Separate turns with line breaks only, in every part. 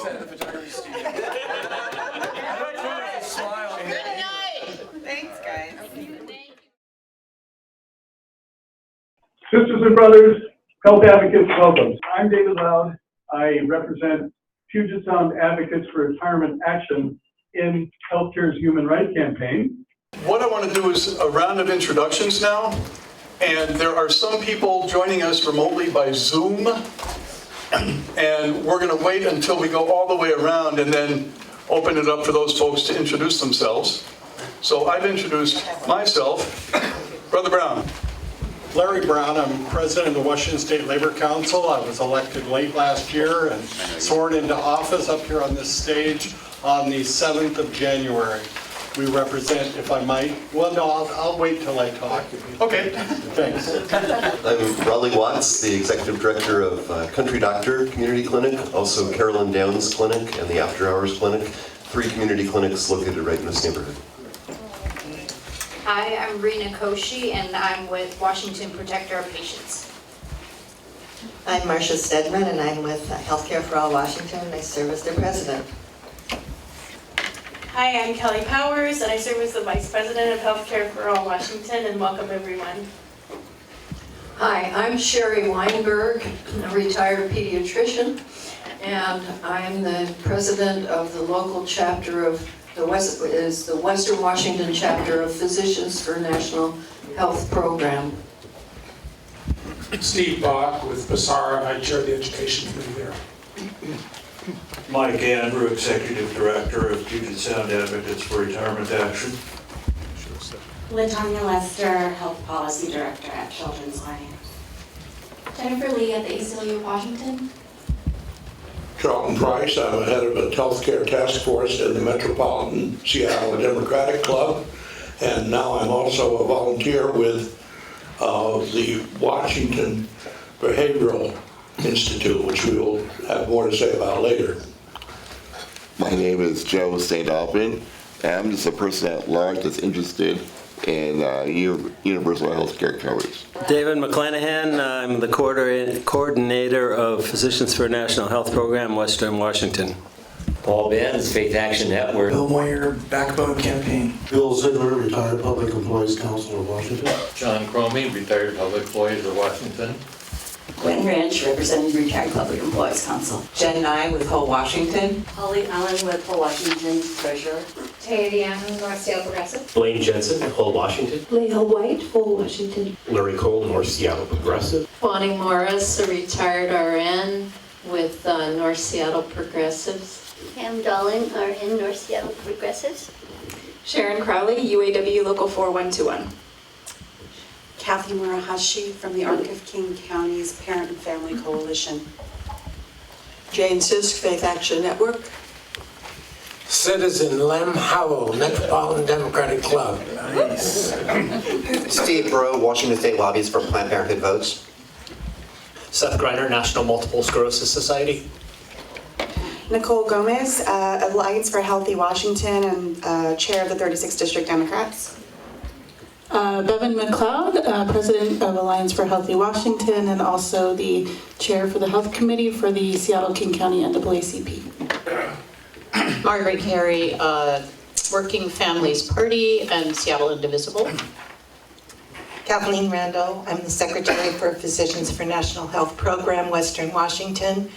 set in the photography studio. Smile.
Good night.
Thanks, guys.
Sisters and brothers, health advocates, welcome. I'm David Loud. I represent Puget Sound Advocates for Retirement Action in Healthcare's Human Rights Campaign.
What I want to do is a round of introductions now, and there are some people joining us remotely by Zoom, and we're going to wait until we go all the way around and then open it up for those folks to introduce themselves. So I've introduced myself. Brother Brown.
Larry Brown, I'm president of the Washington State Labor Council. I was elected late last year and sworn into office up here on this stage on the 7th of January. We represent, if I might, well, no, I'll wait till I talk.
Okay.
Thanks.
I'm Raleigh Watts, the Executive Director of Country Doctor Community Clinic, also Carolyn Downs Clinic and the After Hours Clinic, 3 community clinics located right in this neighborhood.
Hi, I'm Reena Koshi, and I'm with Washington Protector of Patients.
I'm Marcia Stedman, and I'm with Healthcare for All Washington, and I serve as their president.
Hi, I'm Kelly Powers, and I serve as the Vice President of Healthcare for All Washington, and welcome everyone.
Hi, I'm Sherry Weinberg, a retired pediatrician, and I'm the president of the local chapter of the Western Washington chapter of Physicians for National Health Program.
Steve Bach with Basara. I chair the education committee there.
Mike Andrew, Executive Director of Puget Sound Advocates for Retirement Action.
Litonya Lester, Health Policy Director at Children's Line.
Jennifer Leah at the ACLU Washington.
Charleton Price, I'm head of a healthcare task force in the Metropolitan Seattle Democratic Club, and now I'm also a volunteer with the Washington Behavioral Institute, which we will have more to say about later.
My name is Joe St. Aubin, and I'm just a person at large that's interested in universal health care coverage.
David McClanahan, I'm the coordinator of Physicians for National Health Program, Western Washington.
Paul Benz, Faith Action Network.
Bill Moyer, Backbone Campaign.
Bill Ziegler, retired Public Employees Council of Washington.
John Cromie, retired Public Employees of Washington.
Gwen Ranch, representing Retired Public Employees Council.
Jen Nye with Whole Washington.
Holly Allen with Whole Washington, Treasurer.
Taya Diana, North Seattle Progressive.
Blaine Jensen, Whole Washington.
Leah White, Whole Washington.
Larry Cole, North Seattle Progressive.
Bonnie Morris, a retired RN with North Seattle Progressives.
Pam Darling, RN, North Seattle Progressives.
Sharon Crowley, UAW Local 4121.
Cathy Murahashi from the Arc of King County's Parent and Family Coalition.
Jane Sisk, Faith Action Network.
Citizen Lem Howell, Metropolitan Democratic Club.
Nice.
Steve Breaux, Washington State Lobbyist for Planned Parenthood Votes.
Seth Greiner, National Multiple Sclerosis Society.
Nicole Gomez, Alliance for Healthy Washington and Chair of the 36th District Democrats.
Bevan McLeod, President of Alliance for Healthy Washington and also the Chair for the Health Committee for the Seattle King County NAACP.
Margaret Carey, Working Families Party and Seattle Indivisible.
Kathleen Randall, I'm the Secretary for Physicians for National Health Program, Western Washington.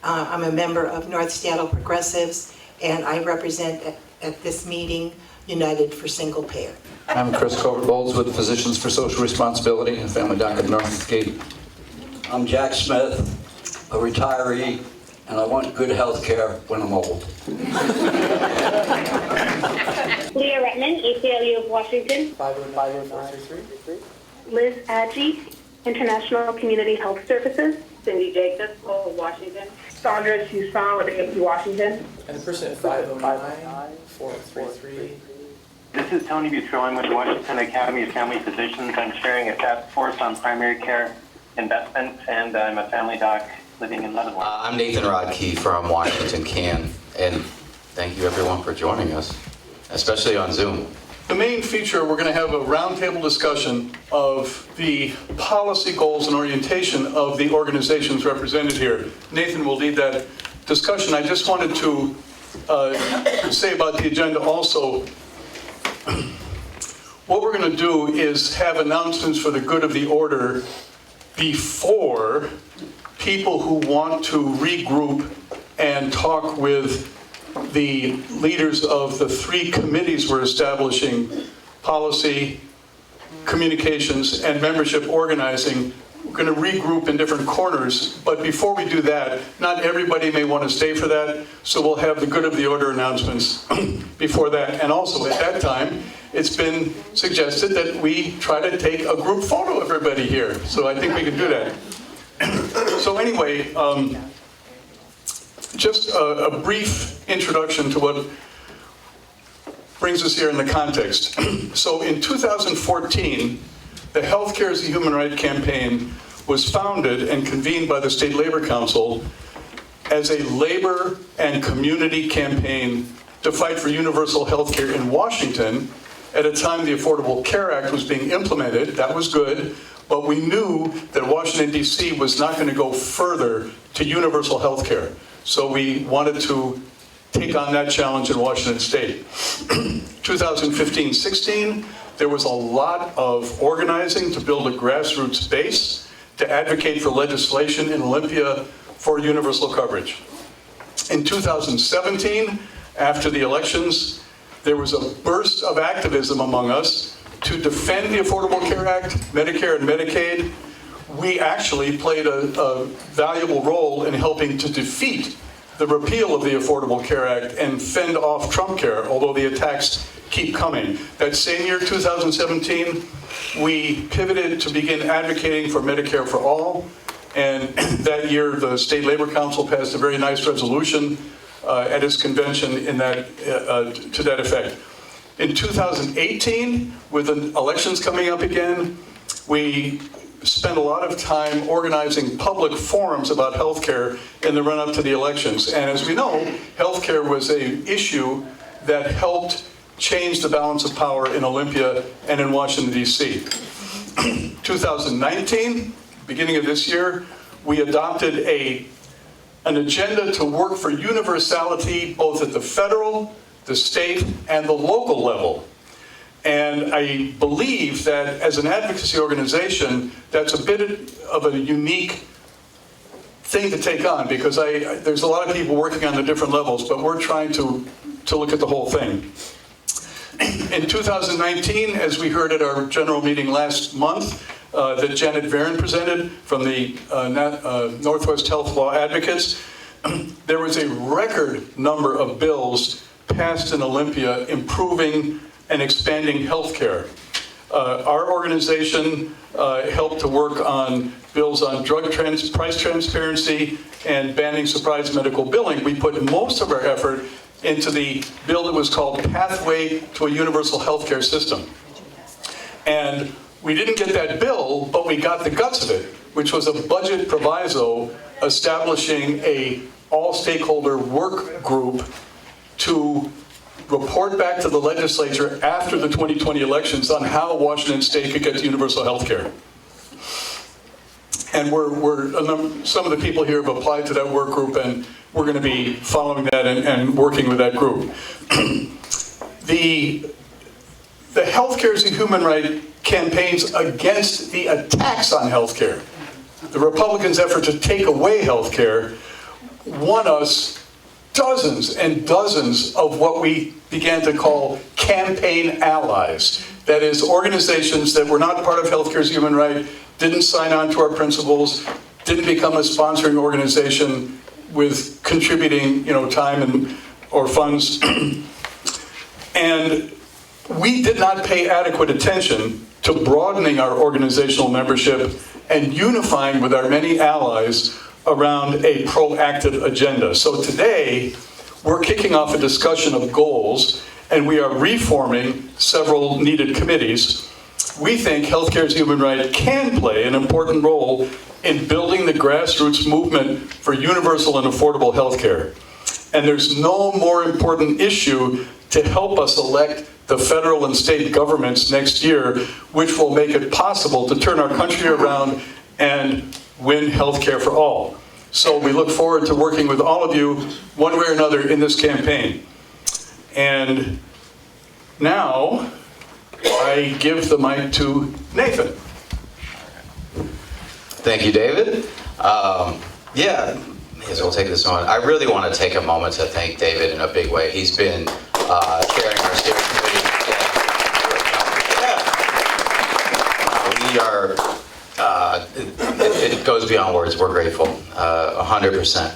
I'm a member of North Seattle Progressives, and I represent at this meeting United for Single Payer.
I'm Chris Covert-Bowles with Physicians for Social Responsibility and Family Doc at Northgate.
I'm Jack Smith, a retiree, and I want good health care when I'm old.
Leah Rutman, ACLU of Washington.
505-433.
Liz Adji, International Community Health Services. Cindy Jacobs, Whole Washington. Sandra Toussaint with AFC Washington.
And the person at 509-433.
This is Tony Butruille. I'm with the Washington Academy of Family Physicians. I'm chairing a task force on primary care investment, and I'm a family doc living in Leavenworth.
I'm Nathan Rodke from Washington, CAN, and thank you everyone for joining us, especially on Zoom.
The main feature, we're going to have a roundtable discussion of the policy goals and orientation of the organizations represented here. Nathan will lead that discussion, I just wanted to say about the agenda also. What we're going to do is have announcements for the good of the order before people who want to regroup and talk with the leaders of the 3 committees we're establishing: policy, communications, and membership organizing. We're going to regroup in different corners, but before we do that, not everybody may want to stay for that, so we'll have the good of the order announcements before that. And also at that time, it's been suggested that we try to take a group photo of everybody here, so I think we can do that. So anyway, just a brief introduction to what brings us here in the context. So in 2014, the Healthcare is a Human Right campaign was founded and convened by the State Labor Council as a labor and community campaign to fight for universal health care in Washington at a time the Affordable Care Act was being implemented. That was good, but we knew that Washington, D.C. was not going to go further to universal health care. So we wanted to take on that challenge in Washington State. 2015-16, there was a lot of organizing to build a grassroots base to advocate for legislation in Olympia for universal coverage. In 2017, after the elections, there was a burst of activism among us to defend the Affordable Care Act, Medicare and Medicaid. We actually played a valuable role in helping to defeat the repeal of the Affordable Care Act and fend off Trump care, although the attacks keep coming. That same year, 2017, we pivoted to begin advocating for Medicare for all. And that year, the State Labor Council passed a very nice resolution at its convention in that, to that effect. In 2018, with the elections coming up again, we spent a lot of time organizing public forums about healthcare in the run-up to the elections. And as we know, healthcare was an issue that helped change the balance of power in Olympia and in Washington, D.C. 2019, beginning of this year, we adopted an agenda to work for universality both at the federal, the state, and the local level. And I believe that as an advocacy organization, that's a bit of a unique thing to take on, because there's a lot of people working on the different levels, but we're trying to look at the whole thing. In 2019, as we heard at our general meeting last month, that Janet Varin presented from the Northwest Health Law Advocates, there was a record number of bills passed in Olympia improving and expanding health care. Our organization helped to work on bills on drug price transparency and banning surprise medical billing. We put most of our effort into the bill that was called Pathway to a Universal Healthcare System. And we didn't get that bill, but we got the guts of it, which was a budget proviso establishing a all-stakeholder work group to report back to the legislature after the 2020 elections on how Washington State could get to universal health care. And some of the people here have applied to that work group, and we're going to be following that and working with that group. The healthcare is a human right campaigns against the attacks on healthcare. The Republicans' effort to take away healthcare won us dozens and dozens of what we began to call campaign allies. That is, organizations that were not part of Healthcare's Human Right, didn't sign on to our principles, didn't become a sponsoring organization with contributing, time or funds. And we did not pay adequate attention to broadening our organizational membership and unifying with our many allies around a proactive agenda. So today, we're kicking off a discussion of goals, and we are reforming several needed committees. We think Healthcare's Human Right can play an important role in building the grassroots movement for universal and affordable healthcare. And there's no more important issue to help us elect the federal and state governments next year, which will make it possible to turn our country around and win health care for all. So we look forward to working with all of you one way or another in this campaign. And now I give the mic to Nathan.
Thank you, David. Yeah, may as well take this on. I really want to take a moment to thank David in a big way. He's been chairing our steering committee. We are, it goes beyond words. We're grateful, 100%.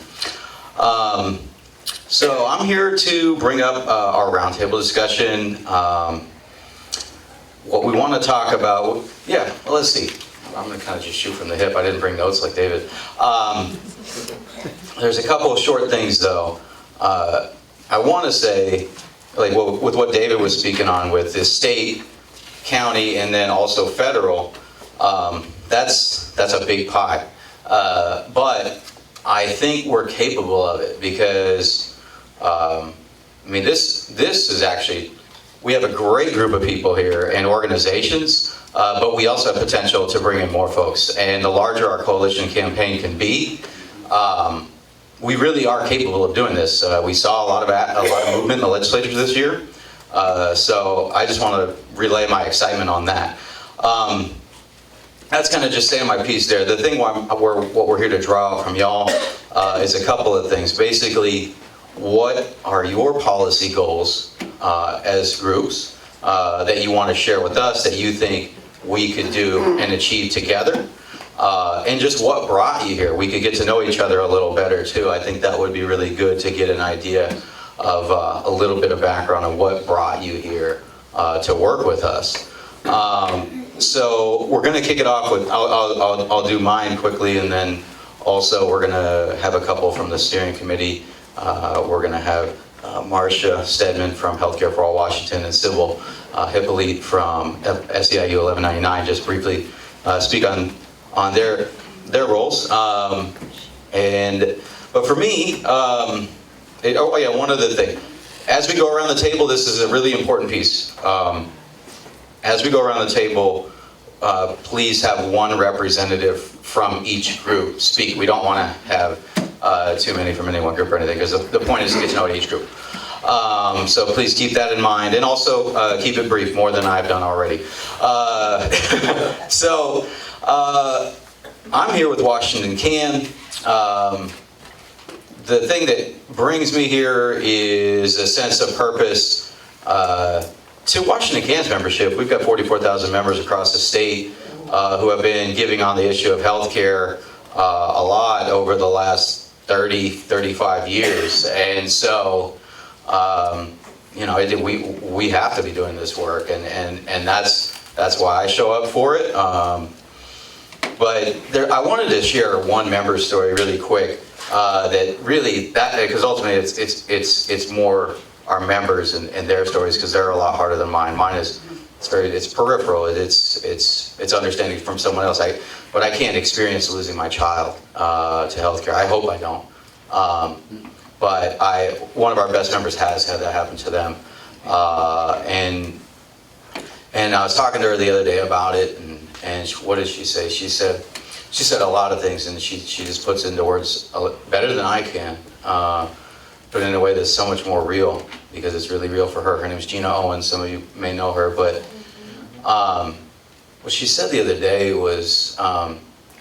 So I'm here to bring up our roundtable discussion. What we want to talk about, well, let's see. I'm going to kind of just shoot from the hip. I didn't bring notes like David. There's a couple of short things, though. I want to say, like with what David was speaking on with the state, county, and then also federal, that's a big pie. But I think we're capable of it because, I mean, this is actually, we have a great group of people here and organizations, but we also have potential to bring in more folks. And the larger our coalition campaign can be, we really are capable of doing this. We saw a lot of movement in the legislature this year. So I just want to relay my excitement on that. That's kind of just saying my piece there. The thing what we're here to draw out from y'all is a couple of things. Basically, what are your policy goals as groups that you want to share with us that you think we could do and achieve together? And just what brought you here. We could get to know each other a little better too. I think that would be really good to get an idea of a little bit of background on what brought you here to work with us. So we're going to kick it off with, I'll do mine quickly, and then also we're going to have a couple from the steering committee. We're going to have Marcia Stedman from Healthcare for All Washington and Sybill Hyppolite from SEIU 1199 just briefly speak on their roles. But for me, one other thing. As we go around the table, this is a really important piece. As we go around the table, please have one representative from each group speak. We don't want to have too many from any one group or anything, because the point is to get to know each group. So please keep that in mind, and also keep it brief, more than I've done already. I'm here with Washington Can. The thing that brings me here is a sense of purpose to Washington Can's membership. We've got 44,000 members across the state who have been giving on the issue of healthcare a lot over the last 30, 35 years. And so, we have to be doing this work, and that's why I show up for it. I wanted to share one member story really quick. Because ultimately it's more our members and their stories, because they're a lot harder than mine. Mine is it's peripheral. It's understanding from someone else. But I can't experience losing my child to healthcare. I hope I don't. But one of our best members has had that happen to them. And I was talking to her the other day about it, and what did she say? She said a lot of things, and she just puts into words better than I can, but in a way that's so much more real, because it's really real for her. Her name is Gina Owens. Some of you may know her, but what she said the other day was,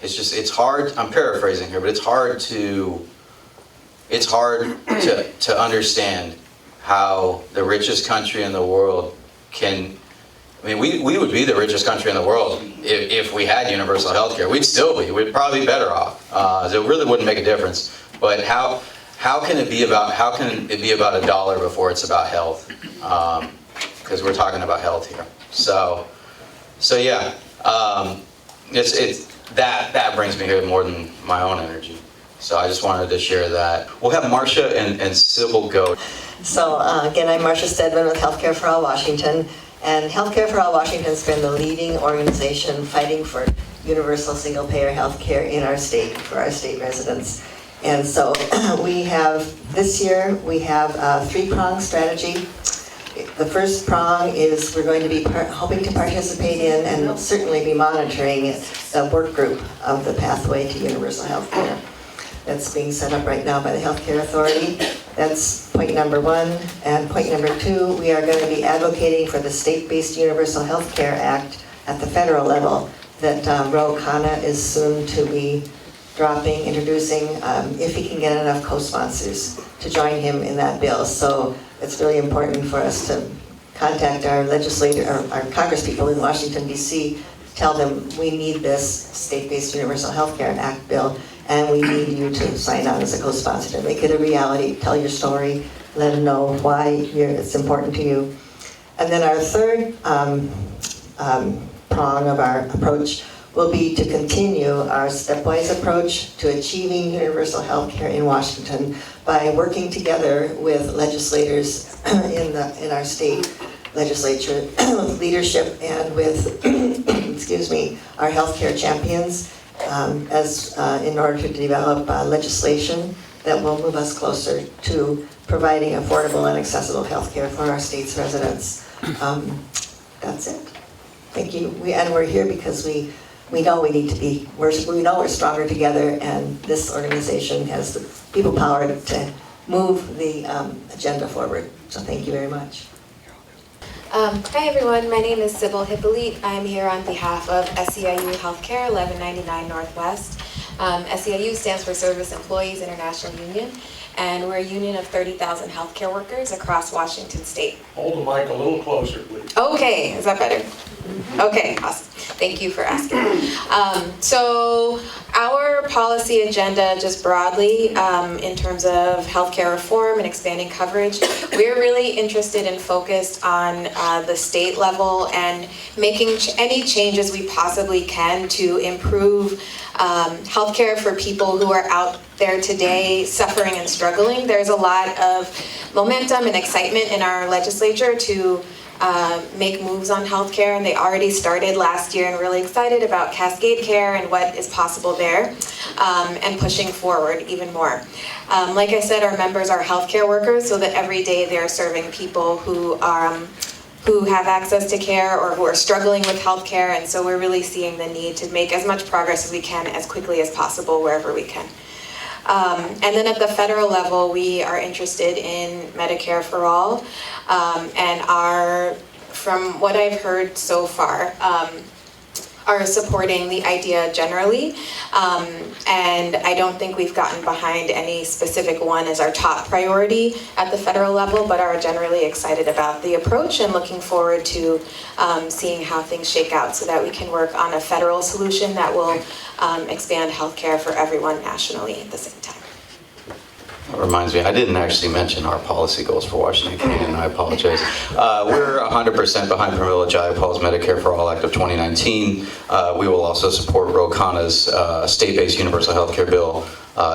it's hard. I'm paraphrasing here, but it's hard to understand how the richest country in the world can. I mean, we would be the richest country in the world if we had universal health care. We'd still be. We'd probably be better off. So it really wouldn't make a difference. But how can it be about $1 before it's about health? Because we're talking about health here. So yeah, that brings me here more than my own energy. So I just wanted to share that. We'll have Marcia and Sybill go.
So again, I'm Marcia Stedman with Healthcare for All Washington. And Healthcare for All Washington has been the leading organization fighting for universal single-payer health care in our state, for our state residents. And so this year, we have a three-pronged strategy. The first prong is we're going to be hoping to participate in and certainly be monitoring the work group of the pathway to universal health care. that's being set up right now by the Healthcare Authority. That's point number one. And point number two, we are going to be advocating for the State-Based Universal Health Care Act at the federal level that Ro Khanna is soon to be introducing, if he can get enough co-sponsors to join him in that bill. So it's really important for us to contact our our congresspeople in Washington, D.C., tell them we need this State-Based Universal Health Care Act bill, and we need you to sign on as a co-sponsor to make it a reality. Tell your story, let them know why it's important to you. And then our third prong of our approach will be to continue our stepwise approach to achieving universal health care in Washington by working together with legislators in our state legislature leadership and with excuse me, our healthcare champions in order to develop legislation that will move us closer to providing affordable and accessible health care for our state's residents. That's it. Thank you. We're here because we know we need to be, we know we're stronger together, and this organization has the people power to move the agenda forward. So thank you very much.
Hi everyone, my name is Sybill Hyppolite. I'm here on behalf of SEIU Healthcare 1199 Northwest. SEIU stands for Service Employees International Union, and we're a union of 30,000 healthcare workers across Washington State.
Hold the mic a little closer, please.
Okay, is that better? Okay, awesome. Thank you for asking. So our policy agenda, just broadly, in terms of healthcare reform and expanding coverage, we're really interested and focused on the state level and making any changes we possibly can to improve healthcare for people who are out there today suffering and struggling. There's a lot of momentum and excitement in our legislature to make moves on healthcare, and they already started last year, and really excited about Cascade Care and what is possible there, and pushing forward even more. Like I said, our members are healthcare workers, so that every day they're serving people who have access to care or who are struggling with healthcare, and so we're really seeing the need to make as much progress as we can as quickly as possible wherever we can. And then at the federal level, we are interested in Medicare for all, and from what I've heard so far, are supporting the idea generally, and I don't think we've gotten behind any specific one as our top priority at the federal level, but are generally excited about the approach and looking forward to seeing how things shake out so that we can work on a federal solution that will expand healthcare for everyone nationally at the same time.
That reminds me, I didn't actually mention our policy goals for Washington County, and I apologize. We're 100% behind Privilege Paul's Medicare for All Act of 2019. We will also support Ro Khanna's state-based universal health care bill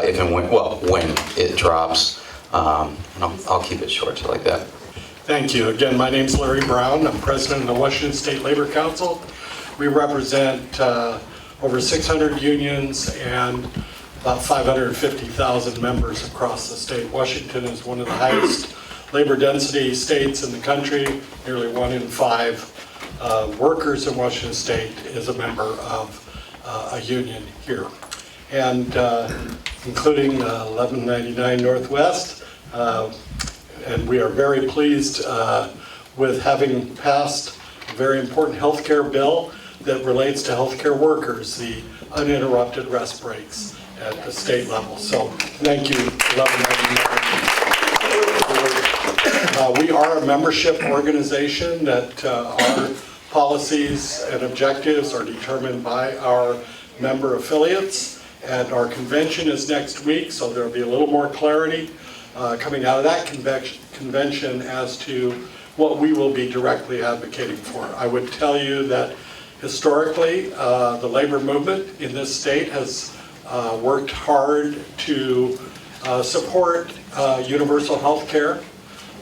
if and when it drops. I'll keep it short like that.
Thank you. Again, my name's Larry Brown. I'm president of the Washington State Labor Council. We represent over 600 unions and about 550,000 members across the state. Washington is one of the highest labor density states in the country. Nearly 1 in 5 workers in Washington State is a member of a union here. And including 1199 Northwest, and we are very pleased with having passed a very important health care bill that relates to healthcare workers, the uninterrupted rest breaks at the state level. So thank you, 1199. We are a membership organization that our policies and objectives are determined by our member affiliates, and our convention is next week, so there'll be a little more clarity coming out of that convention as to what we will be directly advocating for. I would tell you that historically, the labor movement in this state has worked hard to support universal health care.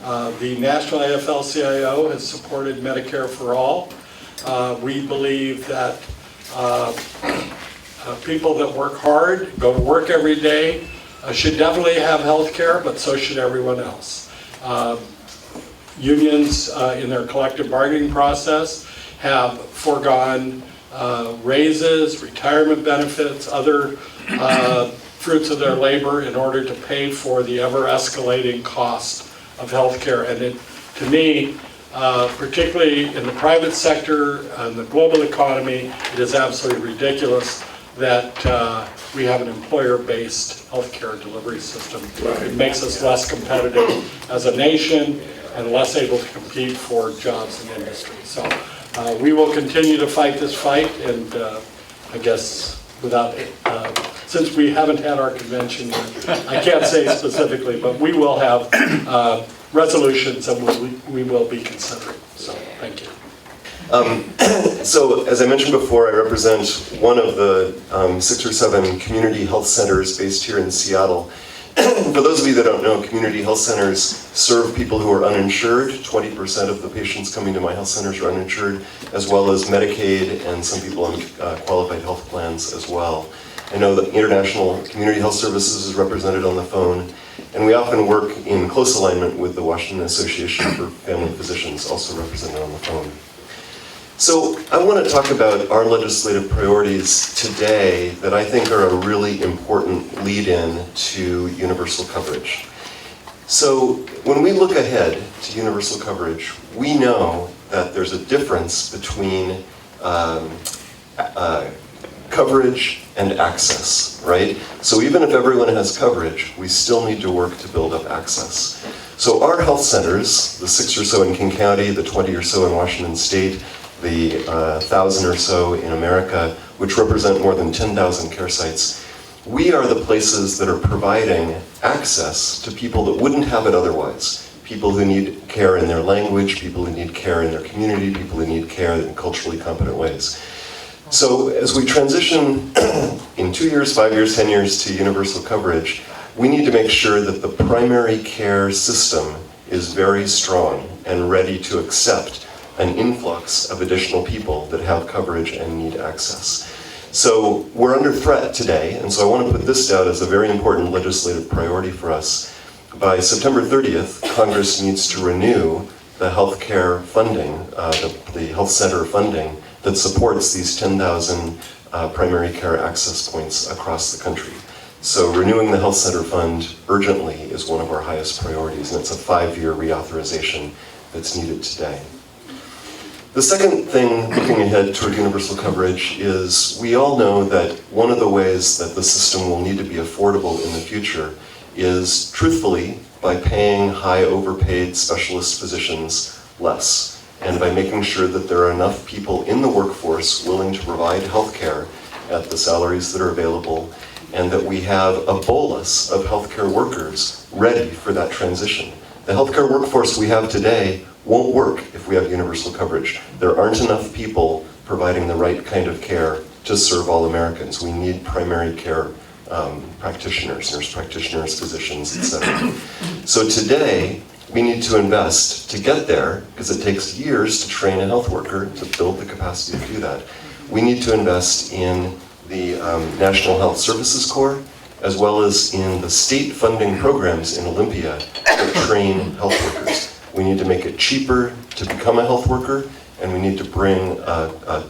The National AFL-CIO has supported Medicare for All. We believe that people that work hard, go to work every day, should definitely have health care, but so should everyone else. Unions in their collective bargaining process have foregone raises, retirement benefits, other fruits of their labor in order to pay for the ever-escalating cost of healthcare. And to me, particularly in the private sector and the global economy, it is absolutely ridiculous that we have an employer-based healthcare delivery system. It makes us less competitive as a nation and less able to compete for jobs in industry. So we will continue to fight this fight, and I guess since we haven't had our convention yet, I can't say specifically, but we will have resolutions that we will be considering. So thank you.
So as I mentioned before, I represent one of the 6 or 7 community health centers based here in Seattle. For those of you that don't know, community health centers serve people who are uninsured. 20% of the patients coming to my health centers are uninsured, as well as Medicaid and some people on qualified health plans as well. I know that International Community Health Services is represented on the phone, and we often work in close alignment with the Washington Association for Family Physicians, also represented on the phone. So I want to talk about our legislative priorities today that I think are a really important lead-in to universal coverage. So when we look ahead to universal coverage, we know that there's a difference between coverage and access, right? So even if everyone has coverage, we still need to work to build up access. So our health centers, the 6 or so in King County, the 20 or so in Washington State, the 1,000 or so in America, which represent more than 10,000 care sites, we are the places that are providing access to people that wouldn't have it otherwise. People who need care in their language, people who need care in their community, people who need care in culturally competent ways. So as we transition in 2 years, 5 years, 10 years to universal coverage, we need to make sure that the primary care system is very strong and ready to accept an influx of additional people that have coverage and need access. So we're under threat today, and so I want to put this down as a very important legislative priority for us. By September 30th, Congress needs to renew the health care funding, the health center funding that supports these 10,000 primary care access points across the country. So renewing the health center fund urgently is one of our highest priorities, and it's a 5-year reauthorization that's needed today. The second thing, looking ahead toward universal coverage, is we all know that one of the ways that the system will need to be affordable in the future is, truthfully, by paying high overpaid specialist physicians less, and by making sure that there are enough people in the workforce willing to provide health care at the salaries that are available, and that we have a bolus of healthcare workers ready for that transition. The healthcare workforce we have today won't work if we have universal coverage. There aren't enough people providing the right kind of care to serve all Americans. We need primary care practitioners, nurse practitioners, physicians, etc. So today, we need to invest to get there, because it takes years to train a health worker to build the capacity to do that. We need to invest in the National Health Services Corps, as well as in the state funding programs in Olympia that train health workers. We need to make it cheaper to become a health worker, and we need to bring a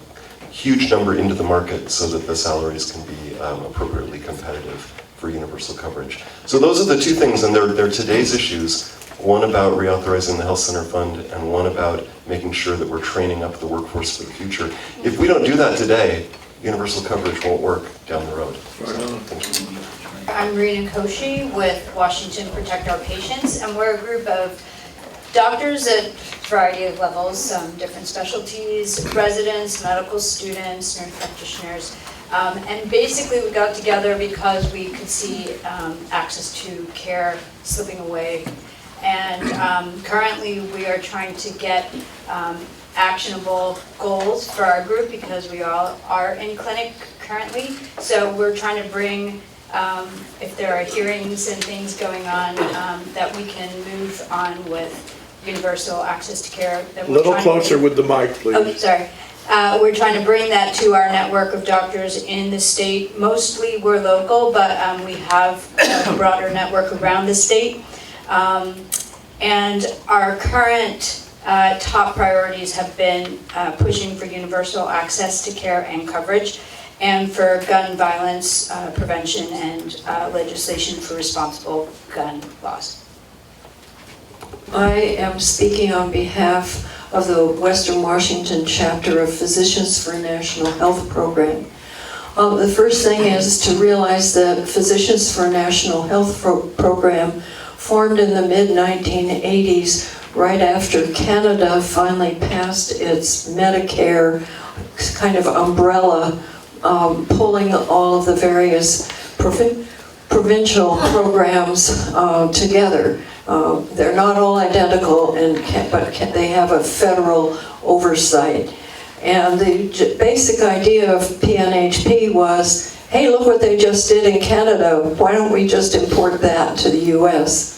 huge number into the market so that the salaries can be appropriately competitive for universal coverage. So those are the two things, and they're today's issues. One about reauthorizing the health center fund, and one about making sure that we're training up the workforce for the future. If we don't do that today, universal coverage won't work down the road. So, thank you.
I'm Reena Koshi with Washington Protect Our Patients, and we're a group of doctors at a variety of levels, some different specialties, residents, medical students, nurse practitioners, and basically we got together because we could see access to care slipping away. And currently we are trying to get actionable goals for our group because we all are in clinic currently. So we're trying to bring, if there are hearings and things going on, that we can move on with universal access to care.
A little closer with the mic, please.
Oh, sorry. We're trying to bring that to our network of doctors in the state. Mostly we're local, but we have a broader network around the state. And our current top priorities have been pushing for universal access to care and coverage. and for gun violence prevention and legislation for responsible gun laws.
I am speaking on behalf of the Western Washington chapter of Physicians for a National Health Program. The first thing is to realize that Physicians for a National Health Program formed in the mid-1980s, right after Canada finally passed its Medicare kind of umbrella, pulling all of the various provincial programs together. They're not all identical, but they have a federal oversight. And the basic idea of PNHP was, hey, look what they just did in Canada. Why don't we just import that to the US?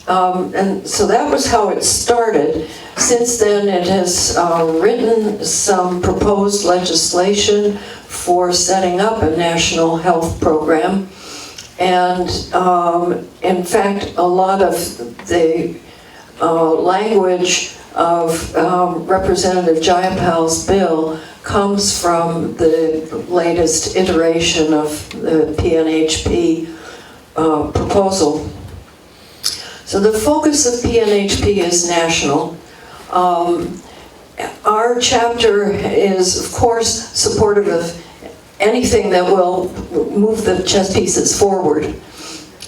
And so that was how it started. Since then, it has written some proposed legislation for setting up a national health program. And in fact, a lot of the language of Representative Jayapal's bill comes from the latest iteration of the PNHP proposal. So the focus of PNHP is national. Our chapter is, of course, supportive of anything that will move the chess pieces forward.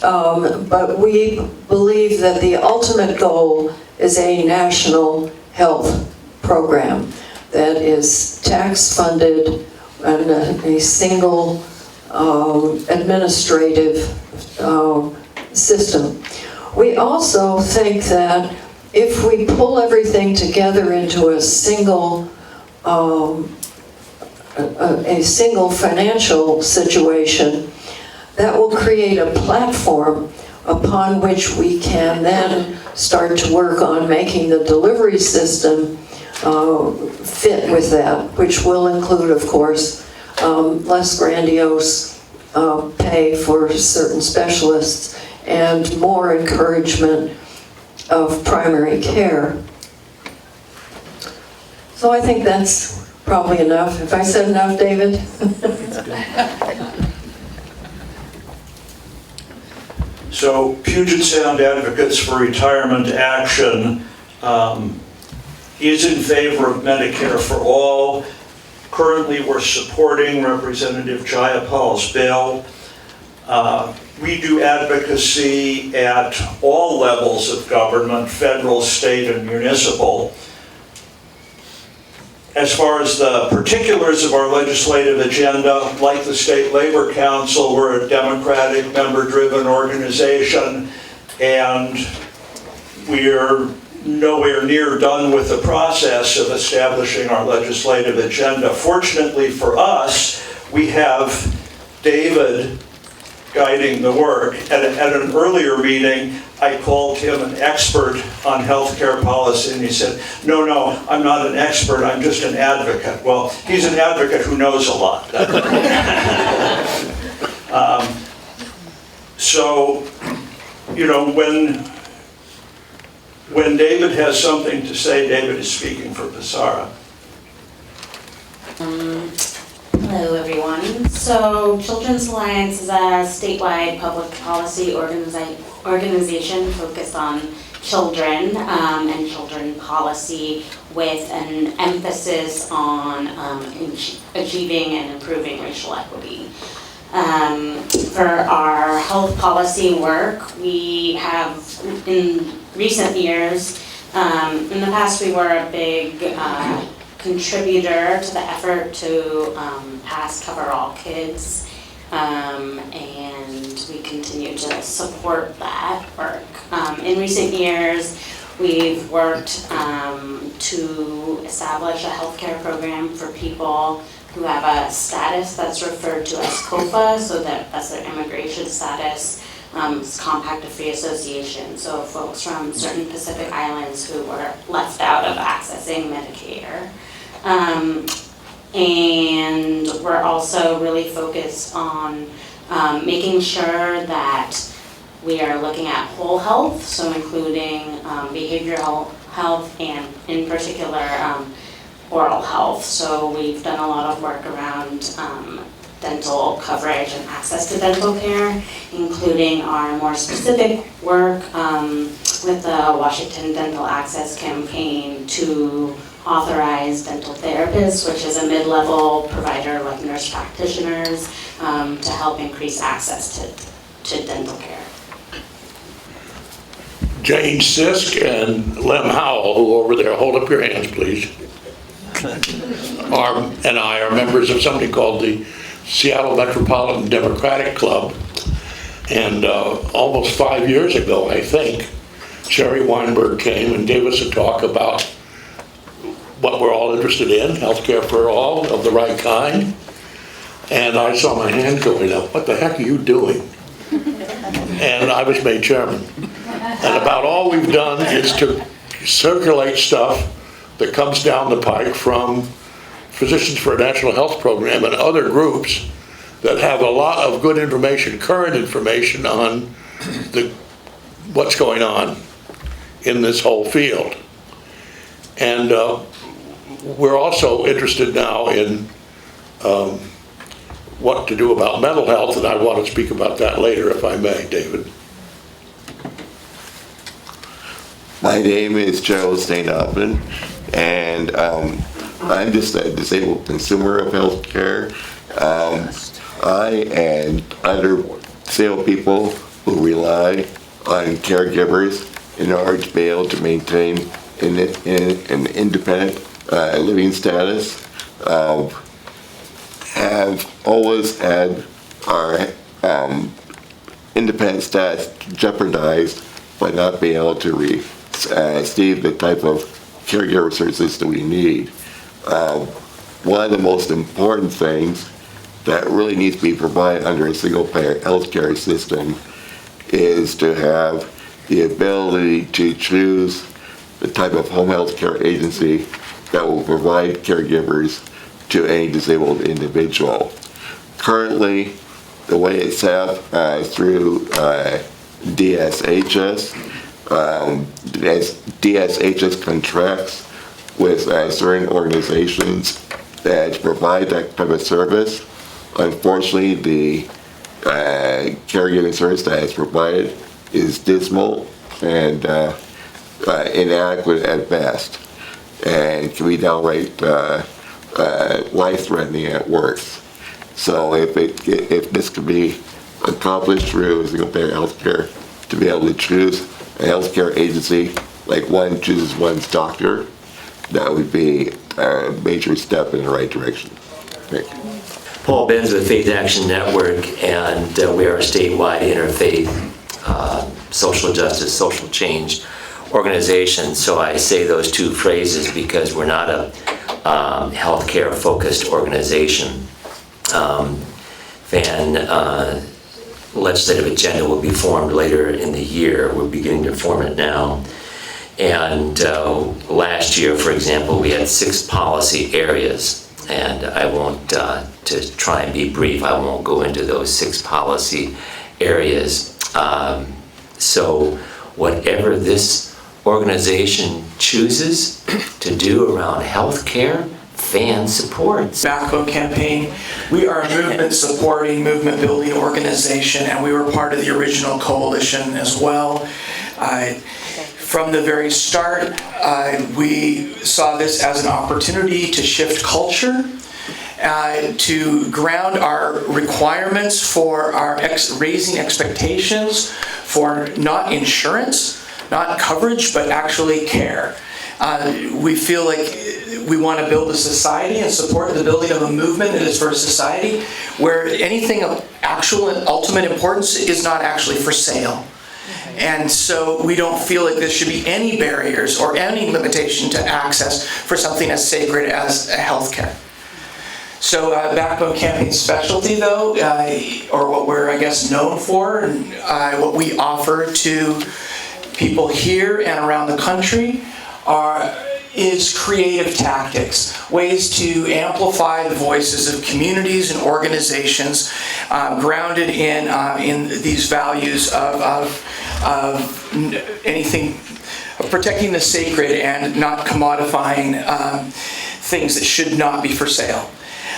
But we believe that the ultimate goal is a national health program that is tax-funded and a single administrative system. We also think that if we pull everything together into a single financial situation, that will create a platform upon which we can then start to work on making the delivery system fit with that, which will include, of course, less grandiose pay for certain specialists and more encouragement of primary care. So I think that's probably enough. Have I said enough, David?
So Puget Sound Advocates for Retirement Action is in favor of Medicare for all. Currently, we're supporting Representative Jayapal's bill. We do advocacy at all levels of government, federal, state, and municipal. As far as the particulars of our legislative agenda, like the State Labor Council, we're a Democratic, member-driven organization, and we're nowhere near done with the process of establishing our legislative agenda. Fortunately for us, we have David guiding the work. At an earlier meeting, I called him an expert on healthcare policy, and he said, no, I'm not an expert, I'm just an advocate. Well, he's an advocate who knows a lot. So, you know, when David has something to say, David is speaking for Passara.
Hello everyone. So Children's Alliance is a statewide public policy organization focused on children and children policy with an emphasis on achieving and improving racial equity. For our health policy work, we have in recent years, in the past we were a big contributor to the effort to pass Cover All Kids, and we continue to support that work. In recent years, we've worked to establish a healthcare program for people who have a status that's referred to as COFA, so that's their immigration status. It's Compact of Free Association, so folks from certain Pacific Islands who were left out of accessing Medicare. And we're also really focused on making sure that we are looking at whole health, so including behavioral health and in particular oral health. So we've done a lot of work around dental coverage and access to dental care, including our more specific work with the Washington Dental Access Campaign to authorize dental therapists, which is a mid-level provider like nurse practitioners, to help increase access to dental care.
Jane Sisk and Lem Howell, who over there, hold up your hands, please, and I are members of something called the Seattle Metropolitan Democratic Club. And almost 5 years ago, I think, Sherry Weinberg came and gave us a talk about what we're all interested in, healthcare for all of the right kind. And I saw my hand going up, what the heck are you doing? And I was made chairman. And about all we've done is to circulate stuff that comes down the pike from Physicians for a National Health Program and other groups that have a lot of good information, current information on what's going on in this whole field. And we're also interested now in what to do about mental health, and I want to speak about that later, if I may, David.
My name is Joe St. Aubin, and I'm just a disabled consumer of healthcare. I and other disabled people who rely on caregivers in order to be able to maintain an independent living status have always had our independent status jeopardized by not being able to receive the type of caregiver services that we need. One of the most important things that really needs to be provided under a single-payer healthcare system is to have the ability to choose the type of home health care agency that will provide caregivers to any disabled individual. Currently, the way it's set up through DSHS, DSHS contracts with certain organizations that provide that type of service. Unfortunately, the caregiving service that is provided is dismal and inadequate at best, and can be downright life-threatening at worst. So if this could be accomplished through single-payer healthcare, to be able to choose a healthcare agency like one chooses one's doctor, that would be a major step in the right direction. Thank you.
Paul Benz with Faith Action Network, and we are a statewide interfaith social justice, social change organization. So I say those two phrases because we're not a healthcare focused organization. Legislative agenda will be formed later in the year. We're beginning to form it now. And last year, for example, we had 6 policy areas. And I won't, to try and be brief, I won't go into those 6 policy areas. So whatever this organization chooses to do around healthcare, fan supports.
Backbone campaign. We are a movement supporting, movement building organization, and we were part of the original coalition as well. From the very start, we saw this as an opportunity to shift culture, to ground our requirements for our raising expectations for not insurance, not coverage, but actually care. We feel like we want to build a society and support the building of a movement that is for a society where anything of actual and ultimate importance is not actually for sale. And so we don't feel like there should be any barriers or any limitation to access for something as sacred as healthcare. So Backbone Campaign specialty, though, or what we're, I guess, known for, and what we offer to people here and around the country is creative tactics, ways to amplify the voices of communities and organizations grounded in these values of anything, of protecting the sacred and not commodifying things that should not be for sale.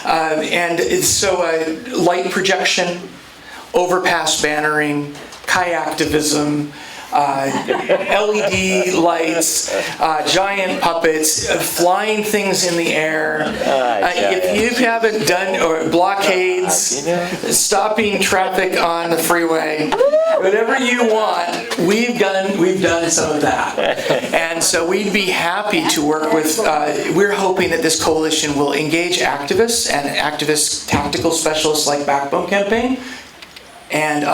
Light projection, overpass bannering, kayaktivism, LED lights, giant puppets, flying things in the air. If you haven't done, or blockades, stopping traffic on the freeway, whatever you want, we've done some of that. And so we'd be happy to work with, we're hoping that this coalition will engage activists and activist tactical specialists like Backbone Campaign, and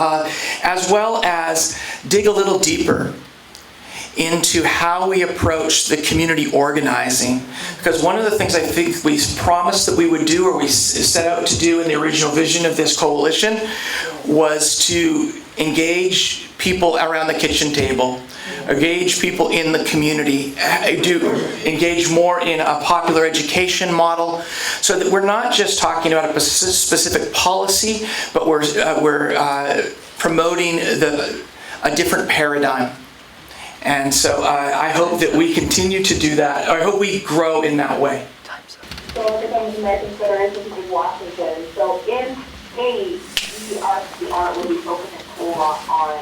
as well as dig a little deeper into how we approach the community organizing. Because one of the things I think we promised that we would do, or we set out to do in the original vision of this coalition, was to engage people around the kitchen table, engage people in the community, engage more in a popular education model, so that we're not just talking about a specific policy, but we're promoting a different paradigm. And so I hope that we continue to do that. I hope we grow in that way.
So the American Federation of Washington. So in May, we will be focusing more on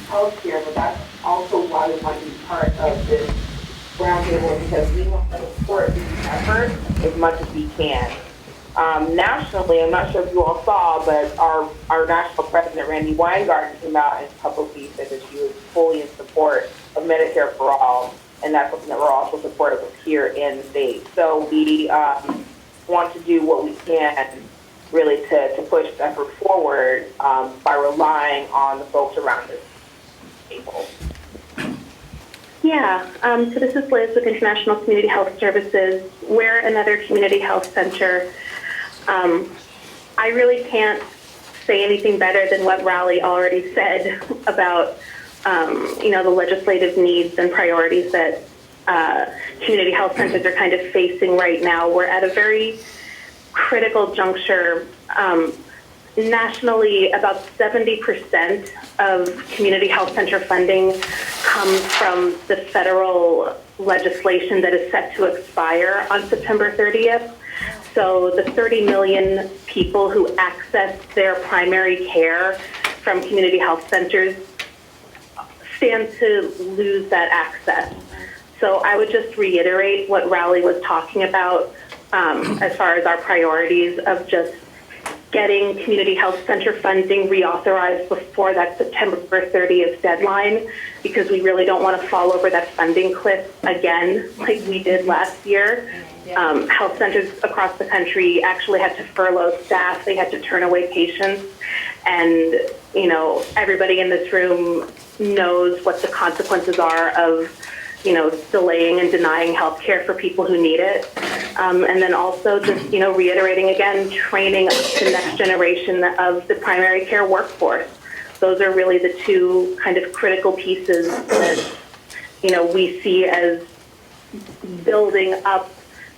healthcare, but that's also why we want to be part of this roundtable, because we want to support these efforts as much as we can. Nationally, I'm not sure if you all saw, but our national president, Randy Weinberg, came out and publicly said that she was fully in support of Medicare for All, and that's something that we're also supportive of here in the state. So we want to do what we can really to push the effort forward by relying on the folks around us table.
Yeah, so this is Liz with International Community Health Services. We're another community health center. I really can't say anything better than what Raleigh already said about, the legislative needs and priorities that community health centers are kind of facing right now. We're at a very critical juncture. Nationally, about 70% of community health center funding comes from the federal legislation that is set to expire on September 30th. So the 30 million people who access their primary care from community health centers stand to lose that access. So I would just reiterate what Raleigh was talking about as far as our priorities of just getting community health center funding reauthorized before that September 30th deadline, because we really don't want to fall over that funding cliff again like we did last year. Health centers across the country actually had to furlough staff. They had to turn away patients. And, everybody in this room knows what the consequences are of, delaying and denying health care for people who need it. And then also just, reiterating again, training the next generation of the primary care workforce. Those are really the two kind of critical pieces that, we see as building up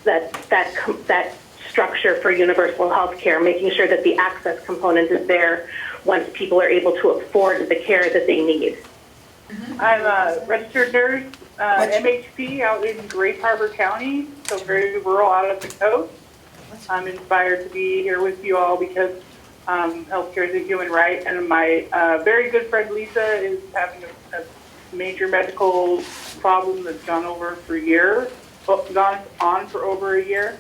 that structure for universal health care, making sure that the access component is there once people are able to afford the care that they need.
I'm a registered nurse, MHP, out in Grace Harbor County, so very rural out of the coast. I'm inspired to be here with you all because healthcare is a human right, and my very good friend Lisa is having a major medical problem that's gone on for over a year.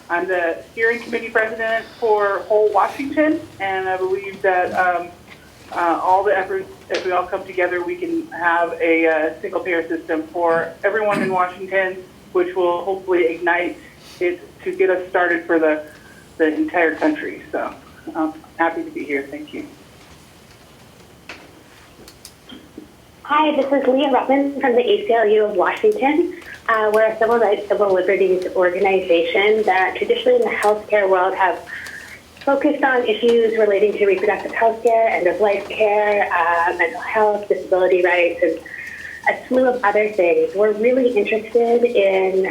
I'm the steering committee president for whole Washington, and I believe that all the efforts, if we all come together, we can have a single payer system for everyone in Washington, which will hopefully ignite it to get us started for the entire country. So I'm happy to be here. Thank you.
Hi, this is Leah Rutman from the ACLU of Washington. We're a civil rights, civil liberties organization that traditionally in the healthcare world have focused on issues relating to reproductive health care, end-of-life care, mental health, disability rights, and a slew of other things. We're really interested in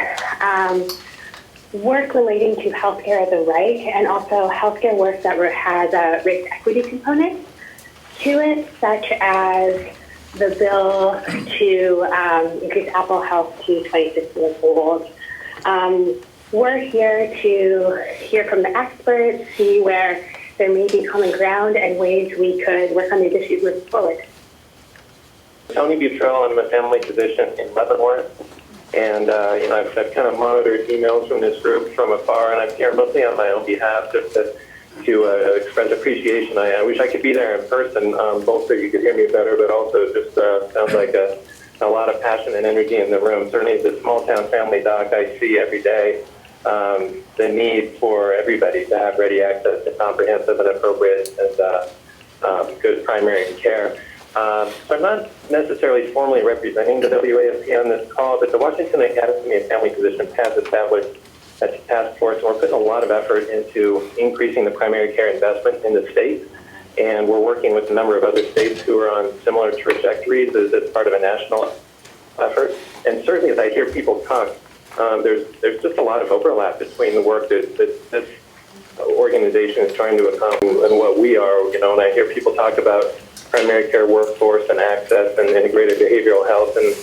work relating to healthcare as a right, and also healthcare work that has a race equity component to it, such as the bill to increase Apple Health to 26 years old.
we're here to hear from the experts, see where there may be common ground and ways we could work on these issues moving forward.
Tony Butruille, I'm a family physician in Leavenworth, and I've kind of monitored emails from this group from afar, and I'm here mostly on my own behalf just to express appreciation. I wish I could be there in person, both so you could hear me better, but also just sounds like a lot of passion and energy in the room. Certainly as a small town family doc, I see every day the need for everybody to have ready access to comprehensive and appropriate and good primary care. So I'm not necessarily formally representing the WAFP on this call, but the Washington Academy of Family Physicians has established a task force, and we're putting a lot of effort into increasing the primary care investment in the state. And we're working with a number of other states who are on similar trajectories as part of a national effort. And certainly as I hear people talk, there's just a lot of overlap between the work that this organization is trying to accomplish and what we are, and I hear people talk about primary care workforce and access and integrated behavioral health and,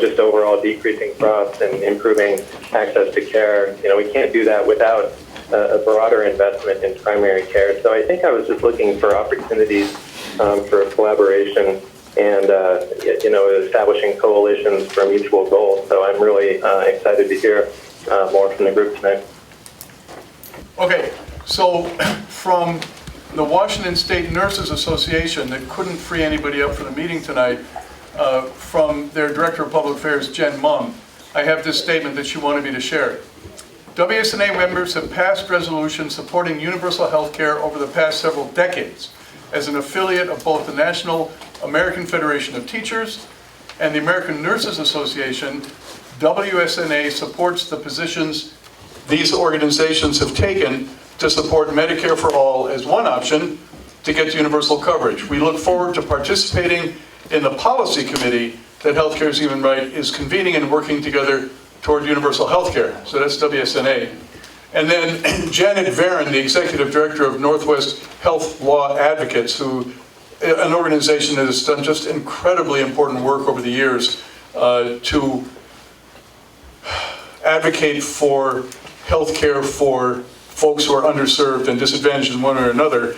just overall decreasing costs and improving access to care. We can't do that without a broader investment in primary care. So I think I was just looking for opportunities for collaboration and, establishing coalitions for mutual goals. So I'm really excited to hear more from the group tonight.
Okay, so from the Washington State Nurses Association that couldn't free anybody up for the meeting tonight, from their Director of Public Affairs, Jen Mung, I have this statement that she wanted me to share. WSNA members have passed resolutions supporting universal health care over the past several decades. As an affiliate of both the National American Federation of Teachers and the American Nurses Association, WSNA supports the positions these organizations have taken to support Medicare for all as one option to get universal coverage. We look forward to participating in the policy committee that Healthcare is Human Right is convening and working together toward universal health care. So that's WSNA. And then Janet Varin, the Executive Director of Northwest Health Law Advocates, an organization that has done just incredibly important work over the years to advocate for health care for folks who are underserved and disadvantaged in one way or another.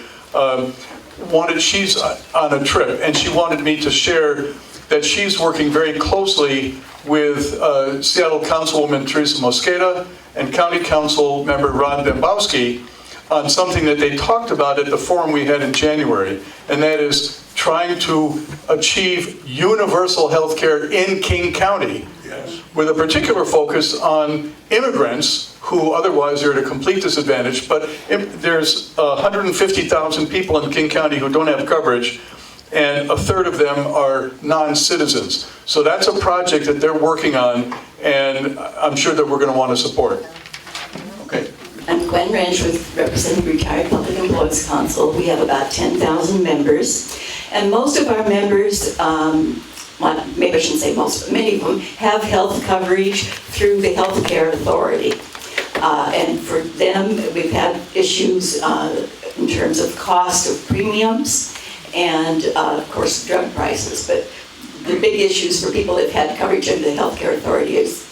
She's on a trip, and she wanted me to share that she's working very closely with Seattle Councilwoman Teresa Mosqueda and County Council member Ron Dembowski on something that they talked about at the forum we had in January, and that is trying to achieve universal health care in King County, with a particular focus on immigrants who otherwise are at a complete disadvantage. But there's 150,000 people in King County who don't have coverage, and a third of them are non-citizens. So that's a project that they're working on, and I'm sure that we're going to want to support. Okay.
I'm Gwen Ranch, representing Retired Public Employees Council. We have about 10,000 members, and most of our members, maybe I shouldn't say most, but many of them have health coverage through the Health Care Authority. And for them, we've had issues in terms of cost of premiums and, of course, drug prices. But the big issues for people that have had coverage under the Health Care Authority is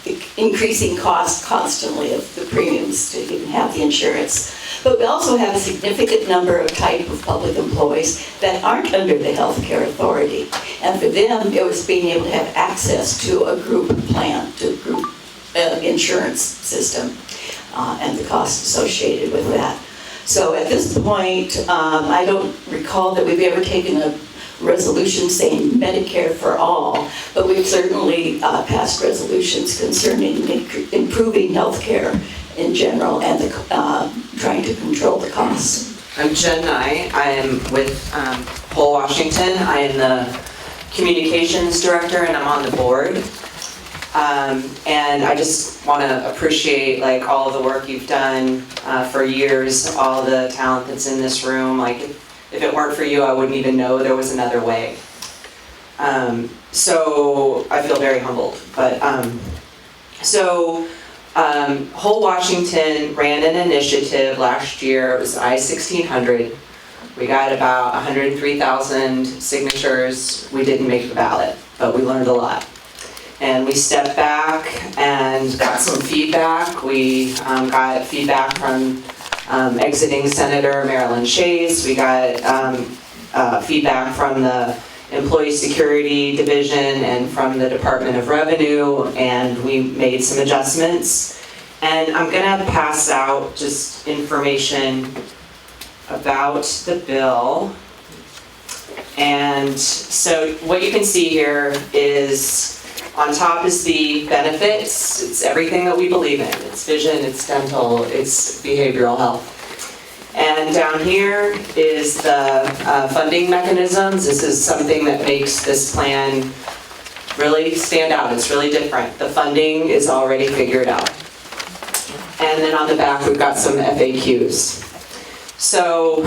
the increasing cost constantly of the premiums to even have the insurance. But we also have a significant number of type of public employees that aren't under the Health Care Authority. And for them, it was being able to have access to a group plan, to a group insurance system, and the costs associated with that. So at this point, I don't recall that we've ever taken a resolution saying Medicare for all, but we've certainly passed resolutions concerning improving health care in general and trying to control the costs.
I'm Jen Nye. I am with Whole Washington. I am the communications director and I'm on the board. And I just want to appreciate all of the work you've done for years, all the talent that's in this room. If it weren't for you, I wouldn't even know there was another way. So I feel very humbled. But Whole Washington ran an initiative last year. It was I-1600. We got about 103,000 signatures. We didn't make the ballot, but we learned a lot. And we stepped back and got some feedback. We got feedback from exiting Senator Marilyn Chase. We got feedback from the Employee Security Division and from the Department of Revenue, and we made some adjustments. And I'm gonna pass out just information about the bill. And so what you can see here is, on top is the benefits. It's everything that we believe in. It's vision, it's dental, it's behavioral health. And down here is the funding mechanisms. This is something that makes this plan really stand out. It's really different. The funding is already figured out. And then on the back, we've got some FAQs. So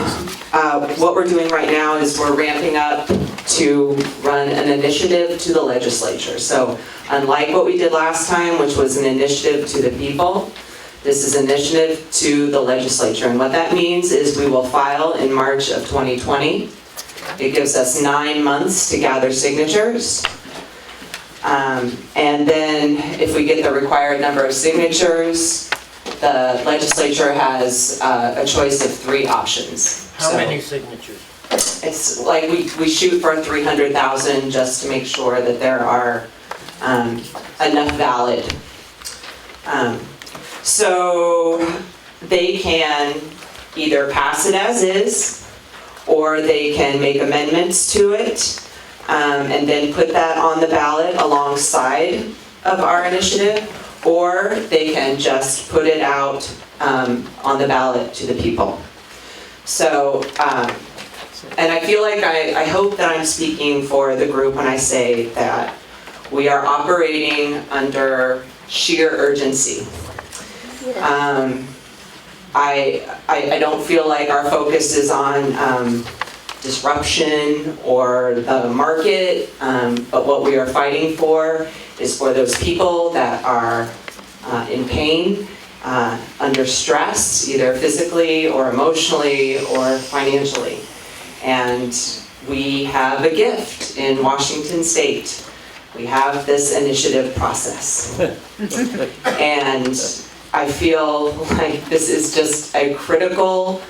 what we're doing right now is we're ramping up to run an initiative to the legislature. So unlike what we did last time, which was an initiative to the people, this is an initiative to the legislature. And what that means is we will file in March of 2020. It gives us 9 months to gather signatures. And then if we get the required number of signatures, the legislature has a choice of 3 options.
How many signatures?
It's like we shoot for 300,000 just to make sure that there are enough valid. So they can either pass it as is, or they can make amendments to it, and then put that on the ballot alongside of our initiative, or they can just put it out on the ballot to the people. So, and I feel like I hope that I'm speaking for the group when I say that we are operating under sheer urgency. I don't feel like our focus is on disruption or the market, but what we are fighting for is for those people that are in pain, under stress, either physically or emotionally or financially. And we have a gift in Washington State. We have this initiative process. And I feel like this is just a critical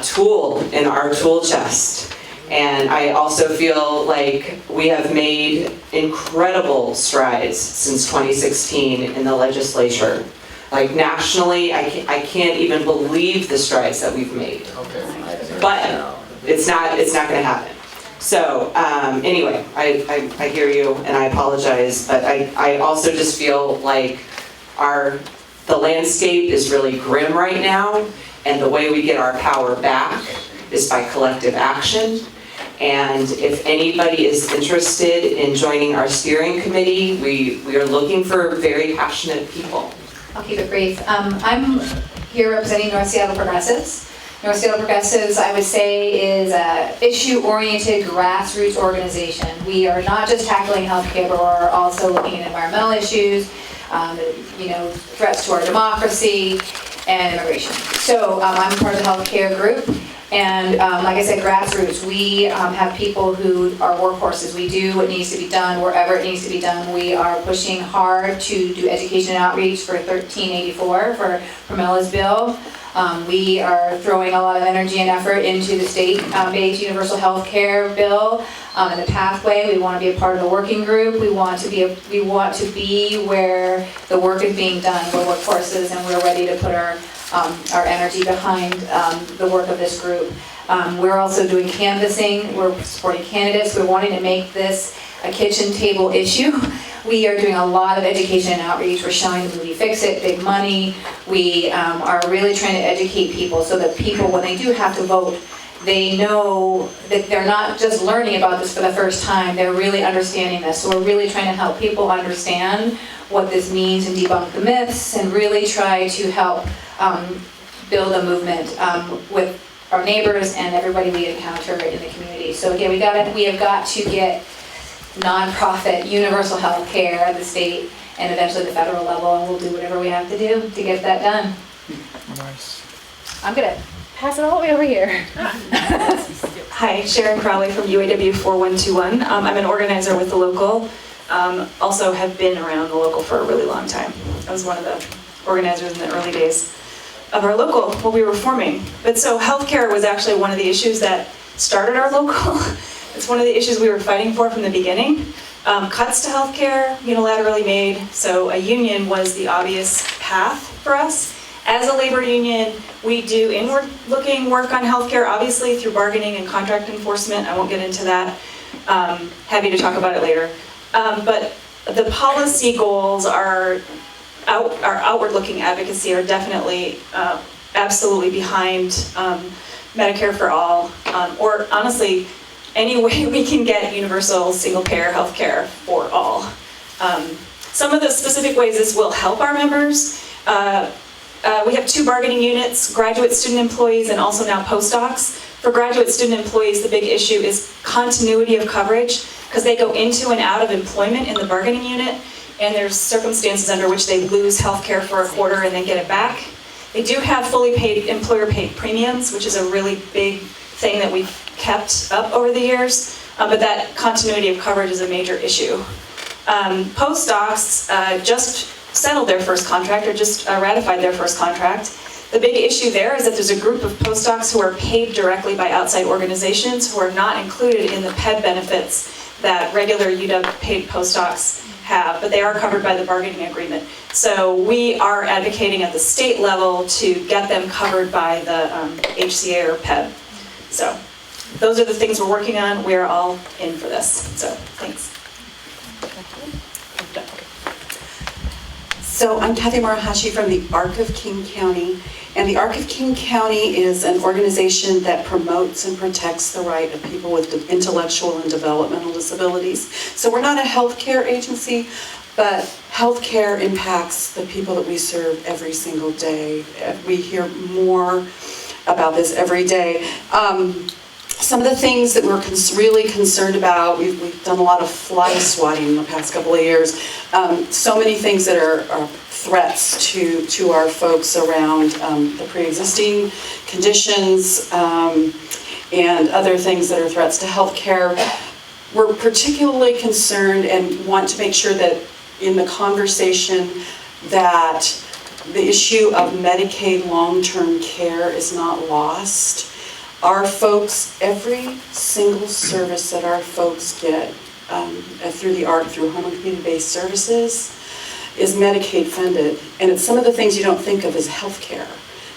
tool in our tool chest. And I also feel like we have made incredible strides since 2016 in the legislature. Like nationally, I can't even believe the strides that we've made. But it's not going to happen. So anyway, I hear you and I apologize, but I also just feel like the landscape is really grim right now, and the way we get our power back is by collective action. And if anybody is interested in joining our steering committee, we are looking for very passionate people.
I'll keep it brief. I'm here representing North Seattle Progressives. North Seattle Progressives, I would say, is an issue-oriented grassroots organization. We are not just tackling healthcare, but we're also looking at environmental issues, threats to our democracy, and immigration. So I'm part of the healthcare group. And like I said, grassroots, we have people who are workhorses. We do what needs to be done wherever it needs to be done. We are pushing hard to do education and outreach for 1384 for Pramela's bill. We are throwing a lot of energy and effort into the state-based universal health care bill and the pathway. We want to be a part of the working group. We want to be where the work is being done. We're workforces, and we're ready to put our energy behind the work of this group. We're also doing canvassing. We're supporting candidates. We're wanting to make this a kitchen table issue. We are doing a lot of education and outreach. We're showing the movie Fix It, big money. We are really trying to educate people so that people, when they do have to vote, they know that they're not just learning about this for the first time, they're really understanding this. So we're really trying to help people understand what this means and debunk the myths and really try to help build a movement with our neighbors and everybody we encounter in the community. So again, we have got to get nonprofit universal health care at the state and eventually the federal level, and we'll do whatever we have to do to get that done.
Nice.
I'm gonna pass it all the way over here.
Hi, Sharon Crowley from UAW 4121. I'm an organizer with the local
also have been around the local for a really long time. I was one of the organizers in the early days of our local when we were forming. But so healthcare was actually one of the issues that started our local. It's one of the issues we were fighting for from the beginning. Cuts to healthcare unilaterally made, so a union was the obvious path for us. As a labor union, we do inward-looking work on healthcare, obviously through bargaining and contract enforcement. I won't get into that. Happy to talk about it later. But the policy goals our outward-looking advocacy are definitely absolutely behind Medicare for all, or honestly, any way we can get universal single-payer healthcare for all. Some of the specific ways this will help our members. We have 2 bargaining units, graduate student employees and also now postdocs. For graduate student employees, the big issue is continuity of coverage, because they go into and out of employment in the bargaining unit, and there's circumstances under which they lose healthcare for a quarter and then get it back. They do have fully paid, employer-paid premiums, which is a really big thing that we've kept up over the years, but that continuity of coverage is a major issue. Postdocs just settled their first contract, or just ratified their first contract. The big issue there is that there's a group of postdocs who are paid directly by outside organizations who are not included in the PED benefits that regular UW paid postdocs have, but they are covered by the bargaining agreement. So we are advocating at the state level to get them covered by the HCA or PED. So those are the things we're working on. We're all in for this. So thanks.
So I'm Cathy Murahashi from the ARC of King County, and the ARC of King County is an organization that promotes and protects the right of people with intellectual and developmental disabilities. So we're not a healthcare agency, but healthcare impacts the people that we serve every single day. We hear more about this every day. Some of the things that we're really concerned about, we've done a lot of fly swatting in the past couple of years. So many things that are threats to our folks around the pre-existing conditions and other things that are threats to healthcare. We're particularly concerned and want to make sure that in the conversation that the issue of Medicaid long-term care is not lost. Our folks, every single service that our folks get through the ARC, through home and community-based services, is Medicaid funded. And it's some of the things you don't think of as healthcare.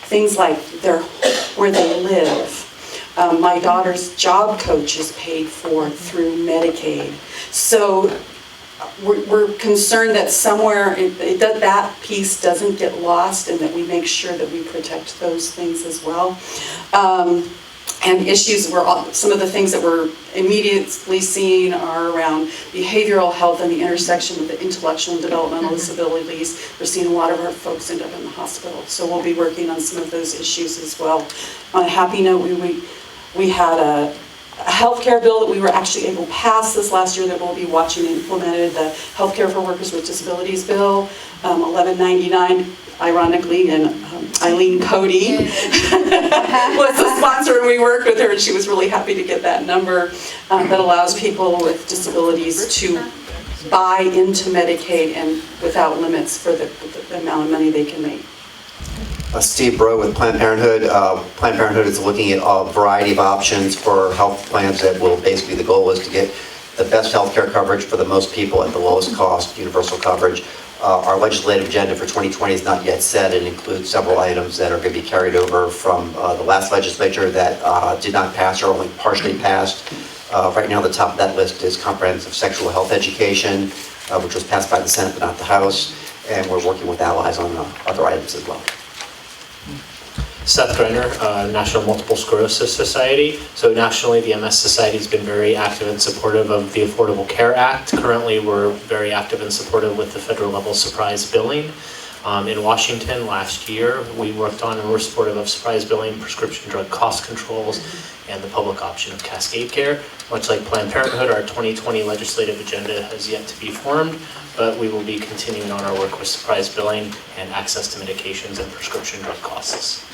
Things like where they live. My daughter's job coach is paid for through Medicaid. So we're concerned that somewhere that piece doesn't get lost, and that we make sure that we protect those things as well. And issues some of the things that we're immediately seeing are around behavioral health and the intersection with the intellectual and developmental disabilities. We're seeing a lot of our folks end up in the hospital, so we'll be working on some of those issues as well. On a happy note, we had a healthcare bill that we were actually able to pass this last year that we'll be watching implemented, the Healthcare for Workers with Disabilities Bill, 1199. Ironically, and Eileen Cody was the sponsor, and we worked with her, and she was really happy to get that number that allows people with disabilities to buy into Medicaid and without limits for the amount of money they can make.
Steve Breaux with Planned Parenthood. Planned Parenthood is looking at a variety of options for health plans that will basically, the goal is to get the best health care coverage for the most people at the lowest cost, universal coverage. Our legislative agenda for 2020 is not yet set and includes several items that are going to be carried over from the last legislature that did not pass or only partially passed. Right now, the top of that list is comprehensive sexual health education, which was passed by the Senate but not the House, and we're working with allies on other items as well.
Seth Greiner, National Multiple Sclerosis Society. So nationally, the MS Society has been very active and supportive of the Affordable Care Act. Currently, we're very active and supportive with the federal level surprise billing. In Washington last year, we worked on and were supportive of surprise billing, prescription drug cost controls, and the public option of cascade care. Much like Planned Parenthood, our 2020 legislative agenda has yet to be formed, but we will be continuing on our work with surprise billing and access to medications and prescription drug costs.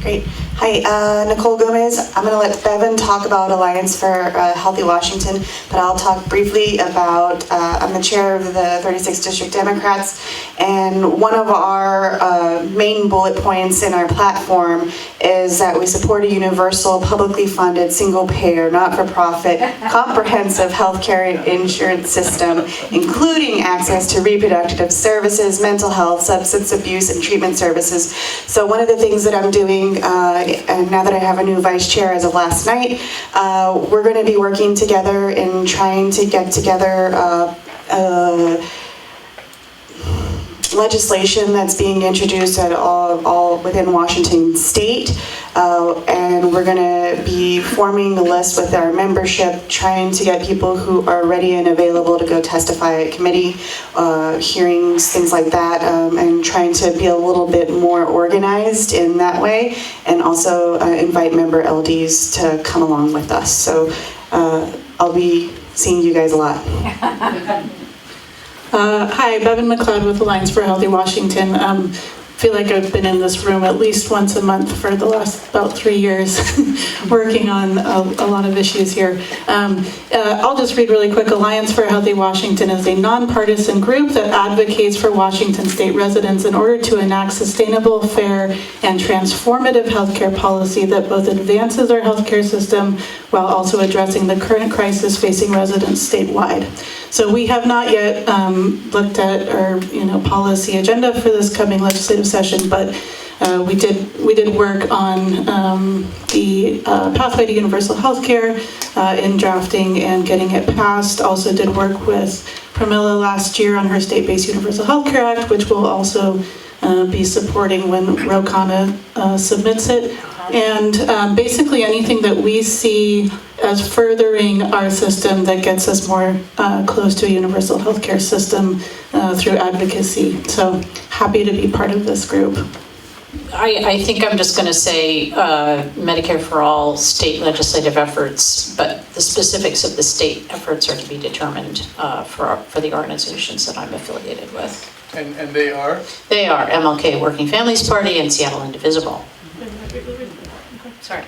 Great. Hi, Nicole Gomez. I'm going to let Bevan talk about Alliance for Healthy Washington, but I'll talk briefly about, I'm the chair of the 36th District Democrats, and one of our main bullet points in our platform is that we support a universal, publicly funded, single-payer, not-for-profit, comprehensive healthcare insurance system, including access to reproductive services, mental health, substance abuse, and treatment services. So one of the things that I'm doing, and now that I have a new vice chair as of last night, we're going to be working together in trying to get together legislation that's being introduced at all within Washington State, and we're going to be forming a list with our membership, trying to get people who are ready and available to go testify at committee hearings, things like that, and trying to be a little bit more organized in that way, and also invite member LDs to come along with us. So I'll be seeing you guys a lot.
Hi, Bevan McLeod with Alliance for Healthy Washington. I feel like I've been in this room at least once a month for the last about 3 years working on a lot of issues here. I'll just read really quick. Alliance for Healthy Washington is a nonpartisan group that advocates for Washington state residents in order to enact sustainable, fair, and transformative healthcare policy that both advances our healthcare system while also addressing the current crisis facing residents statewide. So we have not yet looked at our policy agenda for this coming legislative session, but we did work on the pathway to universal health care in drafting and getting it passed. Also did work with Pramila last year on her state-based Universal Health Care Act, which will also be supporting when ROCANA submits it. And basically anything that we see as furthering our system that gets us more close to a universal healthcare system through advocacy. So happy to be part of this group.
I think I'm just going to say Medicare for All state legislative efforts, but the specifics of the state efforts are to be determined for the organizations that I'm affiliated with.
And they are?
They are MLK Working Families Party and Seattle Indivisible. Sorry.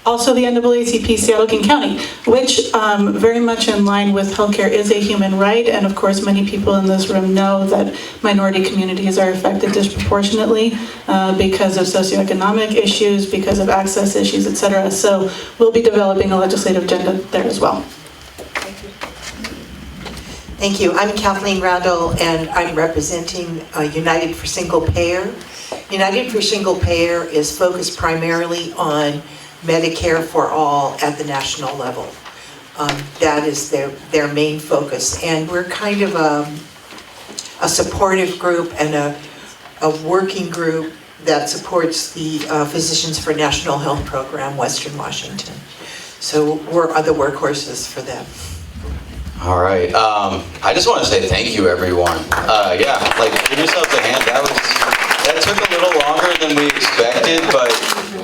Also the NAACP Seattle King County, which very much in line with healthcare is a human right, and of course many people in this room know that minority communities are affected disproportionately because of socioeconomic issues, because of access issues, etc. So we'll be developing a legislative agenda there as well.
Thank you. I'm Kathleen Randall, and I'm representing United for Single Payer. United for Single Payer is focused primarily on Medicare for All at the national level. That is their main focus. And we're kind of a supportive group and a working group that supports the Physicians for National Health Program, Western Washington. So we're the workhorses for them.
All right. I just want to say thank you, everyone. Yeah, give yourselves a hand. That took a little longer than we expected,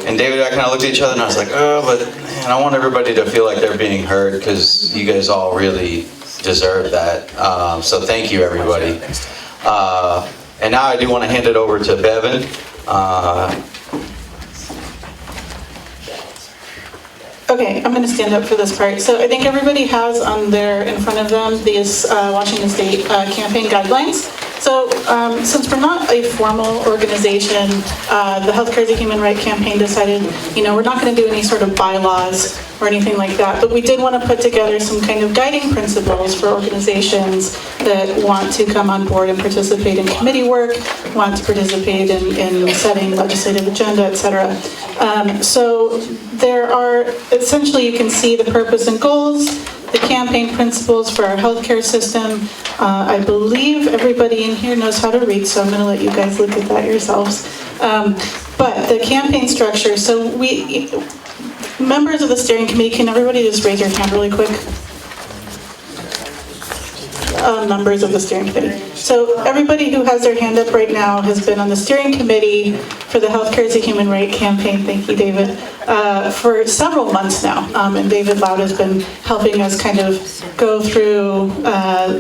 and David and I kind of looked at each other and I was like, but man, I want everybody to feel like they're being heard because you guys all really deserve that. So thank you, everybody. And now I do want to hand it over to Bevan.
Okay, I'm going to stand up for this part. So I think everybody has in front of them these Washington State campaign guidelines. So since we're not a formal organization, the Healthcare is a Human Right campaign decided, we're not going to do any sort of bylaws or anything like that, but we did want to put together some kind of guiding principles for organizations that want to come on board and participate in committee work, want to participate in setting legislative agenda, etc. So there are, essentially you can see the purpose and goals, the campaign principles for our healthcare system. I believe everybody in here knows how to read, so I'm going to let you guys look at that yourselves. But the campaign structure, so members of the steering committee, can everybody just raise your hand really quick? Members of the steering committee. So everybody who has their hand up right now has been on the steering committee for the Healthcare is a Human Right campaign. Thank you, David. for several months now. And David Loud has been helping us kind of go through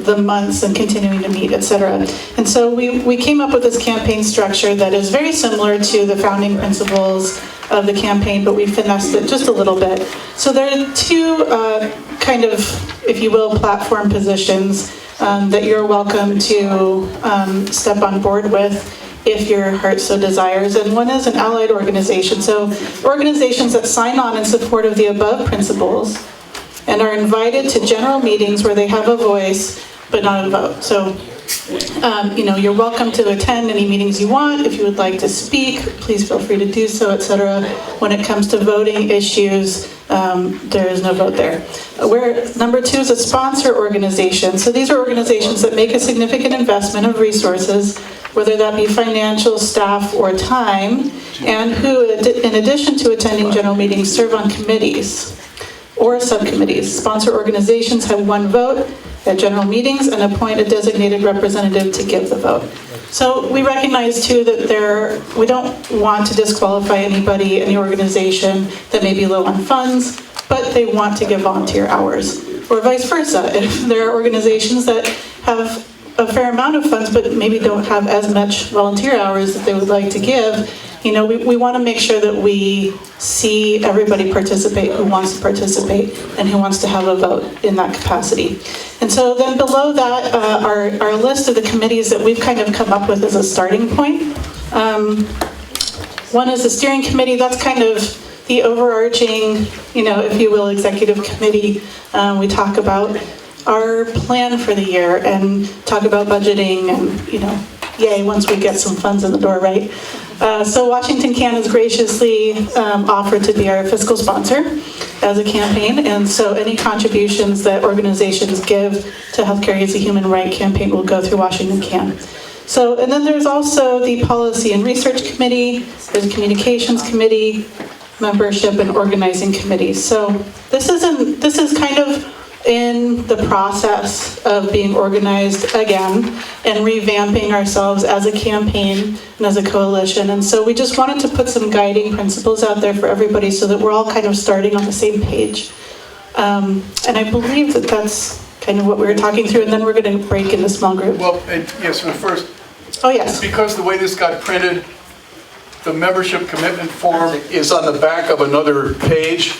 the months and continuing to meet, et cetera. And so we came up with this campaign structure that is very similar to the founding principles of the campaign, but we finessed it just a little bit. So there are two kind of, if you will, platform positions that you're welcome to step on board with if your heart so desires. And one is an allied organization. So organizations that sign on in support of the above principles and are invited to general meetings where they have a voice but not a vote. So you're welcome to attend any meetings you want. If you would like to speak, please feel free to do so, etc. When it comes to voting issues, there is no vote there. Number two is a sponsor organization. So these are organizations that make a significant investment of resources, whether that be financial, staff, or time, and who, in addition to attending general meetings, serve on committees or subcommittees. Sponsor organizations have one vote at general meetings and appoint a designated representative to give the vote. So we recognize too that we don't want to disqualify anybody in the organization that may be low on funds, but they want to give volunteer hours, or vice versa. If there are organizations that have a fair amount of funds but maybe don't have as much volunteer hours that they would like to give, we want to make sure that we see everybody participate who wants to participate and who wants to have a vote in that capacity. And so then below that, our list of the committees that we've kind of come up with as a starting point. One is the steering committee. That's kind of the overarching, if you will, executive committee. We talk about our plan for the year and talk about budgeting and, yay, once we get some funds in the door, right? So Washington Can has graciously offered to be our fiscal sponsor as a campaign, and so any contributions that organizations give to Healthcare is a Human Right campaign will go through Washington Can. So, and then there's also the Policy and Research Committee, there's a Communications Committee, Membership and Organizing Committees. So this is kind of in the process of being organized again and revamping ourselves as a campaign and as a coalition. And so we just wanted to put some guiding principles out there for everybody so that we're all kind of starting on the same page. And I believe that that's kind of what we were talking through, and then we're going to break into small groups.
Well, yes, but first,
yes,
because the way this got printed, the membership commitment form is on the back of another page.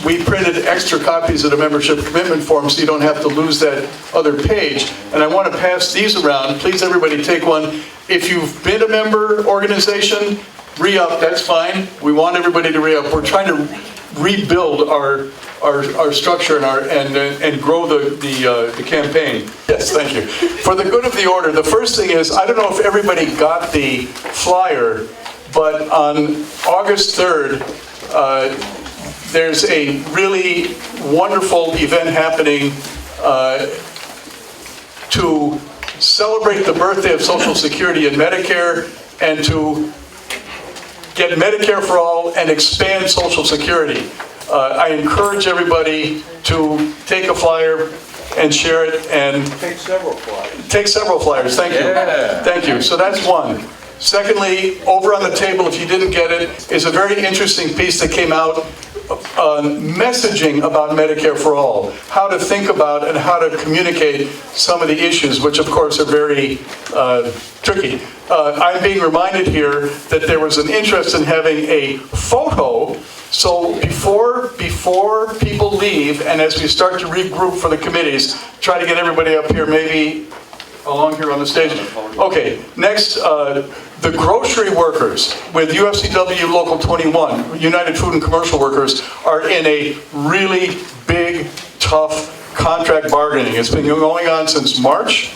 We printed extra copies of the membership commitment form so you don't have to lose that other page. And I want to pass these around. Please, everybody, take one. If you've been a member organization, re-up, that's fine. We want everybody to re-up. We're trying to rebuild our structure and grow the campaign. Yes, thank you. For the good of the order, the first thing is, I don't know if everybody got the flyer, but on August 3rd, there's a really wonderful event happening to celebrate the birthday of Social Security and Medicare, and to get Medicare for all and expand Social Security. I encourage everybody to take a flyer and share it and
take several flyers.
Take several flyers, thank you.
Yeah.
Thank you. So that's one. Secondly, over on the table, if you didn't get it, is a very interesting piece that came out messaging about Medicare for all, how to think about and how to communicate some of the issues, which of course are very tricky. I'm being reminded here that there was an interest in having a photo, so before people leave and as we start to regroup for the committees, try to get everybody up here, maybe along here on the stage. Okay, next, the grocery workers with UFCW Local 21, United Food and Commercial Workers, are in a really big, tough contract bargaining. It's been going on since March,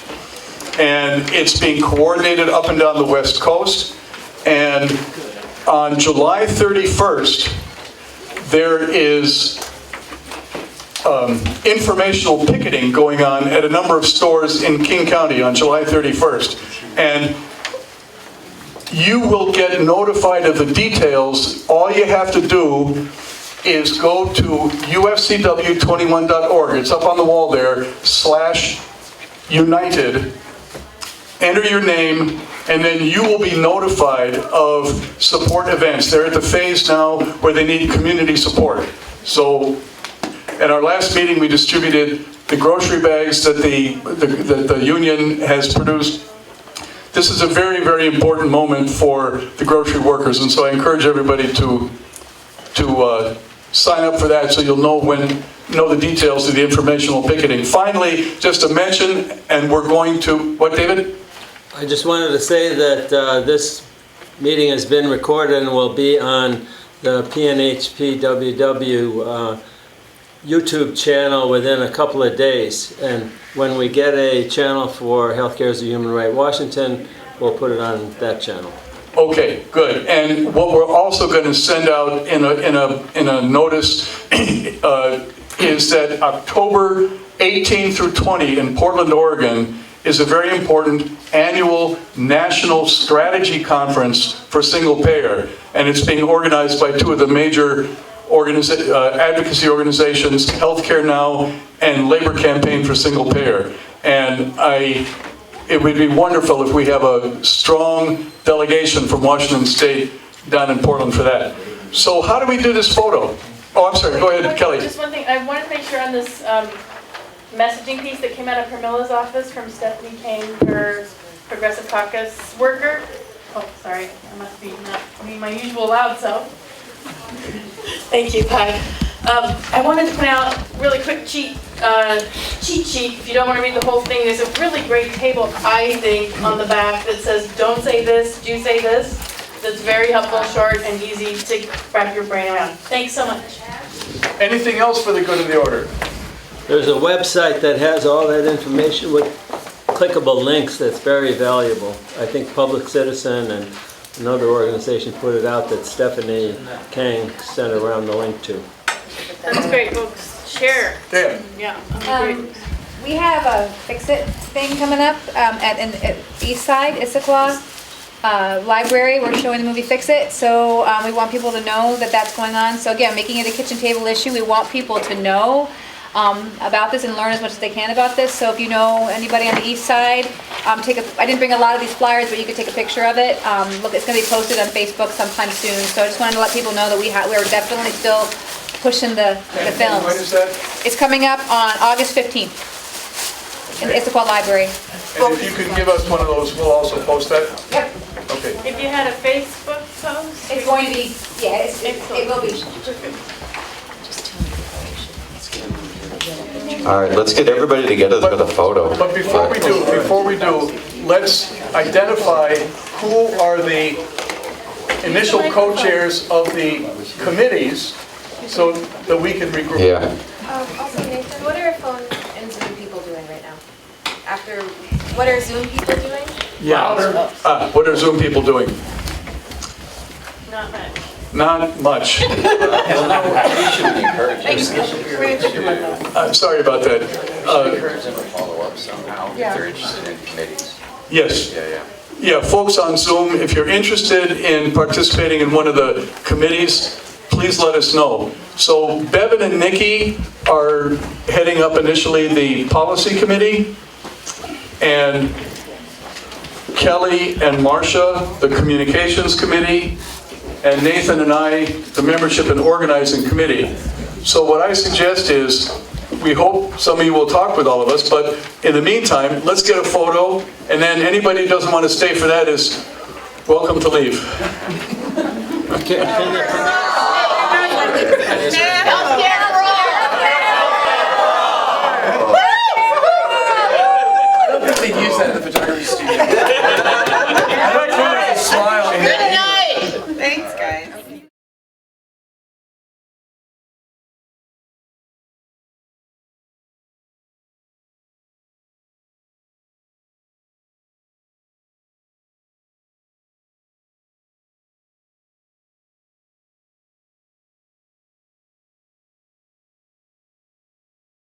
and it's being coordinated up and down the West Coast. And on July 31st, there is informational picketing going on at a number of stores in King County on July 31st. And you will get notified of the details. All you have to do is go to ufcw21.org. It's up on the wall there, /United. enter your name, and then you will be notified of support events. They're at the phase now where they need community support. So at our last meeting, we distributed the grocery bags that the union has produced. This is a very, very important moment for the grocery workers, and so I encourage everybody to sign up for that so you'll know the details of the informational picketing. Finally, just a mention, and we're going to, what, David?
I just wanted to say that this meeting has been recorded and will be on the PNHPWW YouTube channel within a couple of days. And when we get a channel for Healthcare as a Human Right Washington, we'll put it on that channel.
Okay, good. And what we're also going to send out in a notice is that October 18 through 20 in Portland, Oregon, is a very important annual national strategy conference for single payer, and it's being organized by two of the major advocacy organizations, Healthcare Now and Labor Campaign for Single Payer. And it would be wonderful if we have a strong delegation from Washington State down in Portland for that. So how do we do this photo? Oh, I'm sorry, go ahead, Kelly.
Just one thing, I wanted to make sure on this messaging piece that came out of Carmilla's office from Stephanie Kane, her Progressive Caucus worker. Oh, sorry, I must be not being my usual loud self. Thank you, Pi. I wanted to point out really quick cheat sheet. If you don't want to read the whole thing, there's a really great table, I think, on the back that says, don't say this, do say this. That's very helpful, short, and easy to wrap your brain around. Thanks so much.
Anything else for the good of the order?
There's a website that has all that information with clickable links that's very valuable. I think Public Citizen and another organization put it out that Stephanie Kang sent around the link to.
That's great, folks. Share.
Yeah.
We have a Fix-It thing coming up at East Side, Issaquah Library. We're showing the movie Fix-It, so we want people to know that that's going on. So again, making it a kitchen table issue, we want people to know about this and learn as much as they can about this. So if you know anybody on the east side, I didn't bring a lot of these flyers, but you could take a picture of it. Look, it's going to be posted on Facebook sometime soon. So I just wanted to let people know that we're definitely still pushing the films.
When is that?
It's coming up on August 15th in the Issaquah Library.
And if you can give us one of those, we'll also post that?
Yep.
Okay.
If you had a Facebook post?
It's going to be, yeah, it will be.
All right, let's get everybody together for the photo.
But before we do, let's identify who are the initial co-chairs of the committees so that we can regroup.
Yeah.
Also, Nathan, what are phone and Zoom people doing right now? What are Zoom people doing?
Yeah. What are Zoom people doing?
Not much.
Not much. I'm sorry about that.
Encourage them to follow up somehow if they're interested in committees.
Yes. Yeah, folks on Zoom, if you're interested in participating in one of the committees, please let us know. So Bevan and Nikki are heading up initially the policy committee, and Kelly and Marcia, the communications committee, and Nathan and I, the membership and organizing committee. So what I suggest is, we hope some of you will talk with all of us, but in the meantime, let's get a photo, and then anybody who doesn't want to stay for that is welcome to leave.